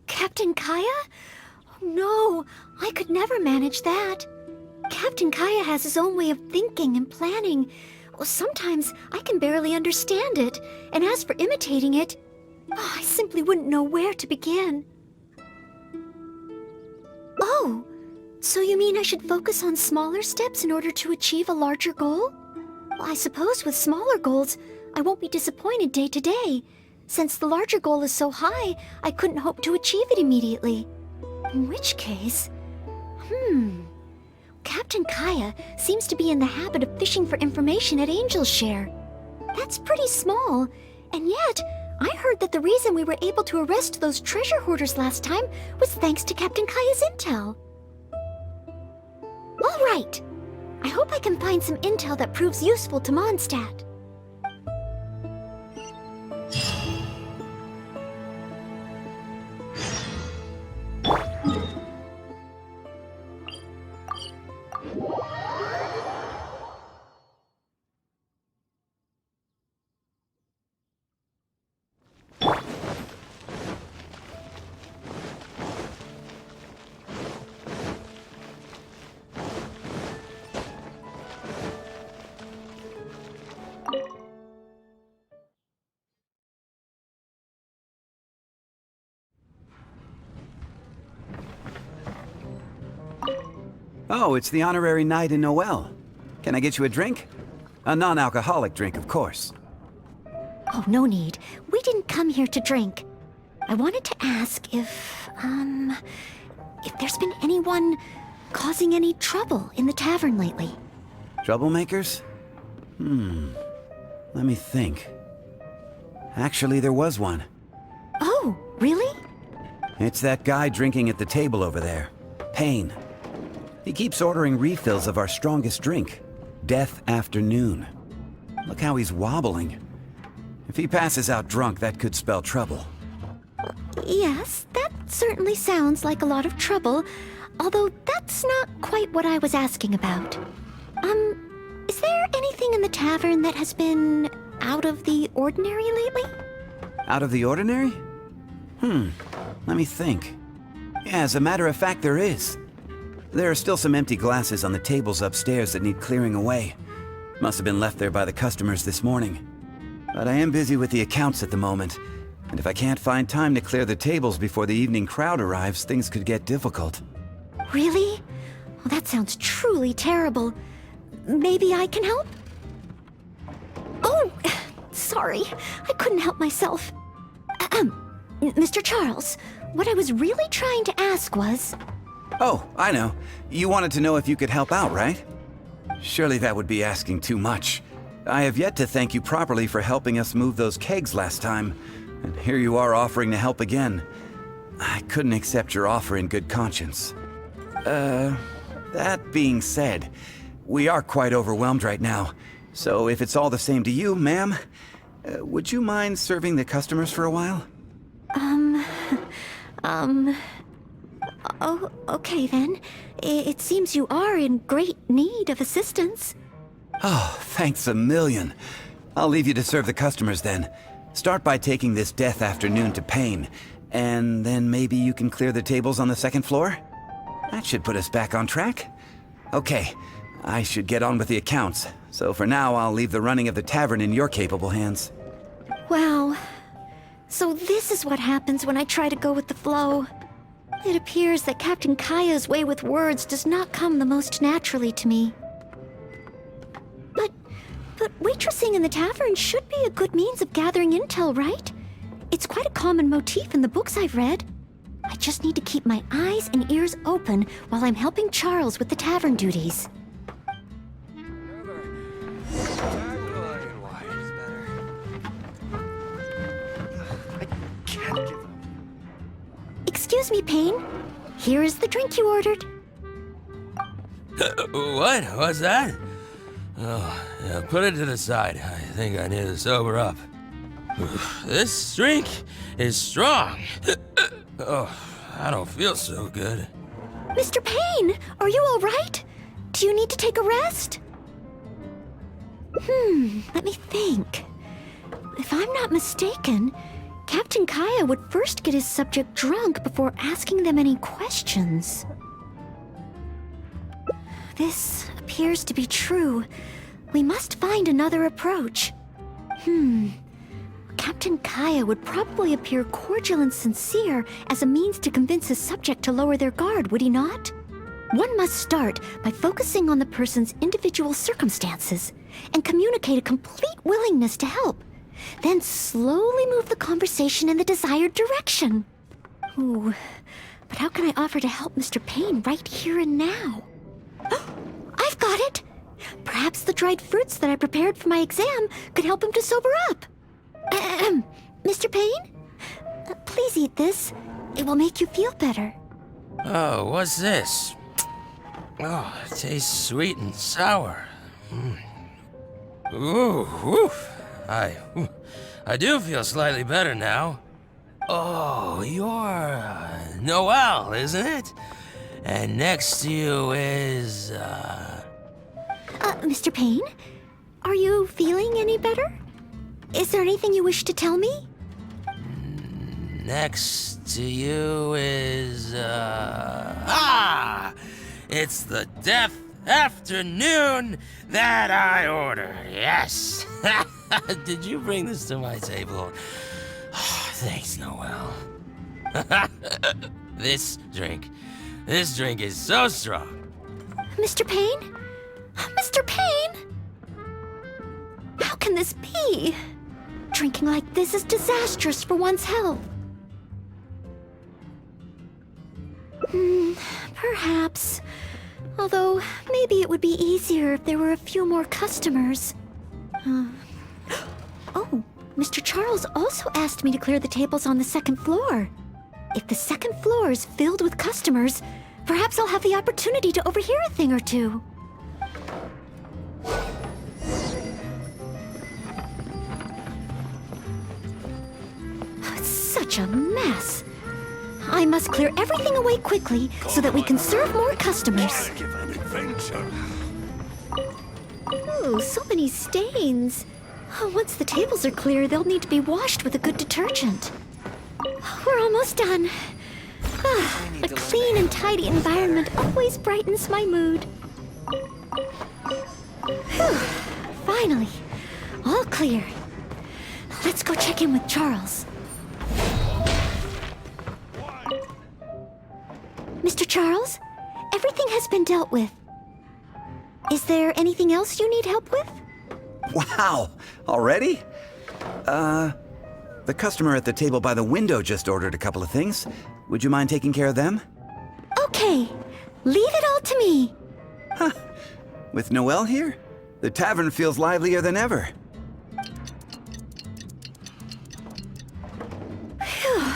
Captain Kaya? Oh, no, I could never manage that. Captain Kaya has his own way of thinking and planning. Well, sometimes I can barely understand it, and as for imitating it, I simply wouldn't know where to begin. Oh, so you mean I should focus on smaller steps in order to achieve a larger goal? Well, I suppose with smaller goals, I won't be disappointed day to day. Since the larger goal is so high, I couldn't hope to achieve it immediately. In which case, Captain Kaya seems to be in the habit of fishing for information at Angel's Share. That's pretty small, and yet I heard that the reason we were able to arrest those treasure hoarders last time was thanks to Captain Kaya's intel. All right. I hope I can find some intel that proves useful to Mondstadt. Oh, it's the honorary knight in Noelle. Can I get you a drink? A non-alcoholic drink, of course. Oh, no need. We didn't come here to drink. I wanted to ask if there's been anyone causing any trouble in the tavern lately. Troublemakers? Let me think. Actually, there was one. Oh, really? It's that guy drinking at the table over there. Payne. He keeps ordering refills of our strongest drink, Death Afternoon. Look how he's wobbling. If he passes out drunk, that could spell trouble. Yes, that certainly sounds like a lot of trouble, although that's not quite what I was asking about. Is there anything in the tavern that has been out of the ordinary lately? Out of the ordinary? Let me think. Yeah, as a matter of fact, there is. There are still some empty glasses on the tables upstairs that need clearing away. Must have been left there by the customers this morning. But I am busy with the accounts at the moment. And if I can't find time to clear the tables before the evening crowd arrives, things could get difficult. Really? Well, that sounds truly terrible. Maybe I can help? Oh, sorry. I couldn't help myself. Mr. Charles, what I was really trying to ask was... Oh, I know. You wanted to know if you could help out, right? Surely that would be asking too much. I have yet to thank you properly for helping us move those kegs last time. And here you are offering to help again. I couldn't accept your offer in good conscience. That being said, we are quite overwhelmed right now. So if it's all the same to you, ma'am, would you mind serving the customers for a while? Oh, okay then. It seems you are in great need of assistance. Oh, thanks a million. I'll leave you to serve the customers then. Start by taking this death afternoon to Pain, and then maybe you can clear the tables on the second floor? That should put us back on track. Okay, I should get on with the accounts, so for now I'll leave the running of the tavern in your capable hands. Wow. So this is what happens when I try to go with the flow. It appears that Captain Kaya's way with words does not come the most naturally to me. But waitressing in the tavern should be a good means of gathering intel, right? It's quite a common motif in the books I've read. I just need to keep my eyes and ears open while I'm helping Charles with the tavern duties. Excuse me, Pain. Here is the drink you ordered. What? What's that? Oh, yeah, put it to the side. I think I need to sober up. This drink is strong. Oh, I don't feel so good. Mr. Pain, are you all right? Do you need to take a rest? Let me think. If I'm not mistaken, Captain Kaya would first get his subject drunk before asking them any questions. This appears to be true. We must find another approach. Captain Kaya would probably appear cordial and sincere as a means to convince his subject to lower their guard, would he not? One must start by focusing on the person's individual circumstances and communicate a complete willingness to help. Then slowly move the conversation in the desired direction. Ooh, but how can I offer to help Mr. Pain right here and now? I've got it! Perhaps the dried fruits that I prepared for my exam could help him to sober up. Mr. Pain? Please eat this. It will make you feel better. Oh, what's this? Oh, it tastes sweet and sour. Ooh, woof. I do feel slightly better now. Oh, you're Noelle, isn't it? And next to you is, Mr. Pain? Are you feeling any better? Is there anything you wish to tell me? Next to you is, it's the death afternoon that I ordered, yes! Did you bring this to my table? Oh, thanks, Noelle. This drink is so strong. Mr. Pain? Mr. Pain? How can this be? Drinking like this is disastrous for one's health. Perhaps. Although, maybe it would be easier if there were a few more customers. Oh, Mr. Charles also asked me to clear the tables on the second floor. If the second floor is filled with customers, perhaps I'll have the opportunity to overhear a thing or two. It's such a mess. I must clear everything away quickly so that we can serve more customers. Ooh, so many stains. Once the tables are clear, they'll need to be washed with a good detergent. We're almost done. A clean and tidy environment always brightens my mood. Whew, finally, all clear. Let's go check in with Charles. Mr. Charles, everything has been dealt with. Is there anything else you need help with? Wow! Already? The customer at the table by the window just ordered a couple of things. Would you mind taking care of them? Okay. Leave it all to me. Huh. With Noelle here, the tavern feels livelier than ever. Phew.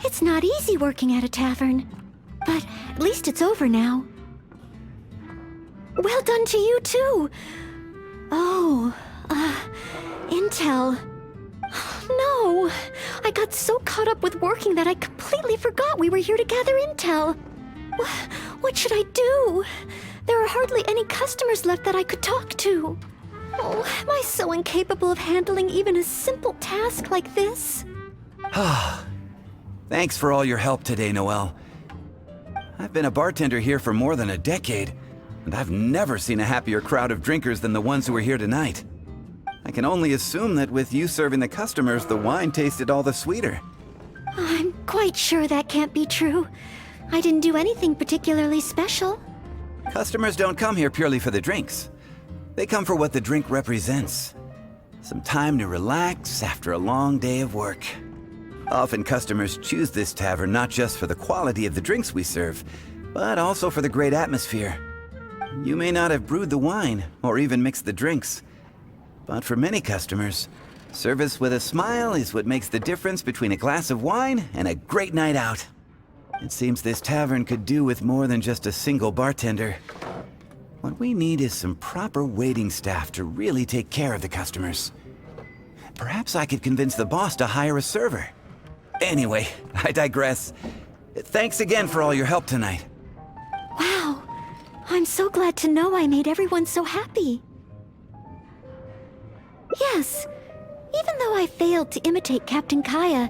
It's not easy working at a tavern. But at least it's over now. Well done to you, too. Oh, intel. No, I got so caught up with working that I completely forgot we were here to gather intel. What should I do? There are hardly any customers left that I could talk to. Oh, am I so incapable of handling even a simple task like this? Thanks for all your help today, Noelle. I've been a bartender here for more than a decade, and I've never seen a happier crowd of drinkers than the ones who are here tonight. I can only assume that with you serving the customers, the wine tasted all the sweeter. I'm quite sure that can't be true. I didn't do anything particularly special. Customers don't come here purely for the drinks. They come for what the drink represents. Some time to relax after a long day of work. Often customers choose this tavern not just for the quality of the drinks we serve, but also for the great atmosphere. You may not have brewed the wine, or even mixed the drinks, but for many customers, service with a smile is what makes the difference between a glass of wine and a great night out. It seems this tavern could do with more than just a single bartender. What we need is some proper waiting staff to really take care of the customers. Perhaps I could convince the boss to hire a server. Anyway, I digress. Thanks again for all your help tonight. Wow, I'm so glad to know I made everyone so happy. Yes, even though I failed to imitate Captain Kaya,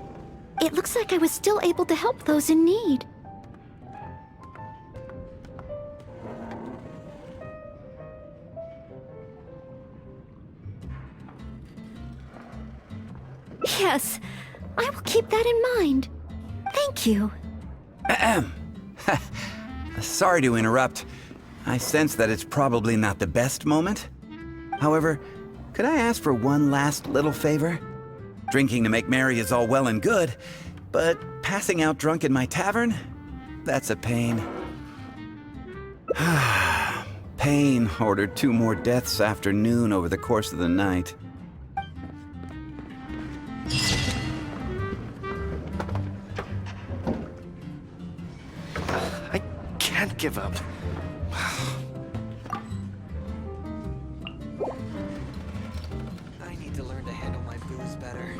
it looks like I was still able to help those in need. Yes, I will keep that in mind. Thank you. Ahem. Sorry to interrupt. I sense that it's probably not the best moment. However, could I ask for one last little favor? Drinking to make merry is all well and good, but passing out drunk in my tavern? That's a pain. Pain ordered 2 more deaths after noon over the course of the night. I can't give up. I need to learn to handle my booze better.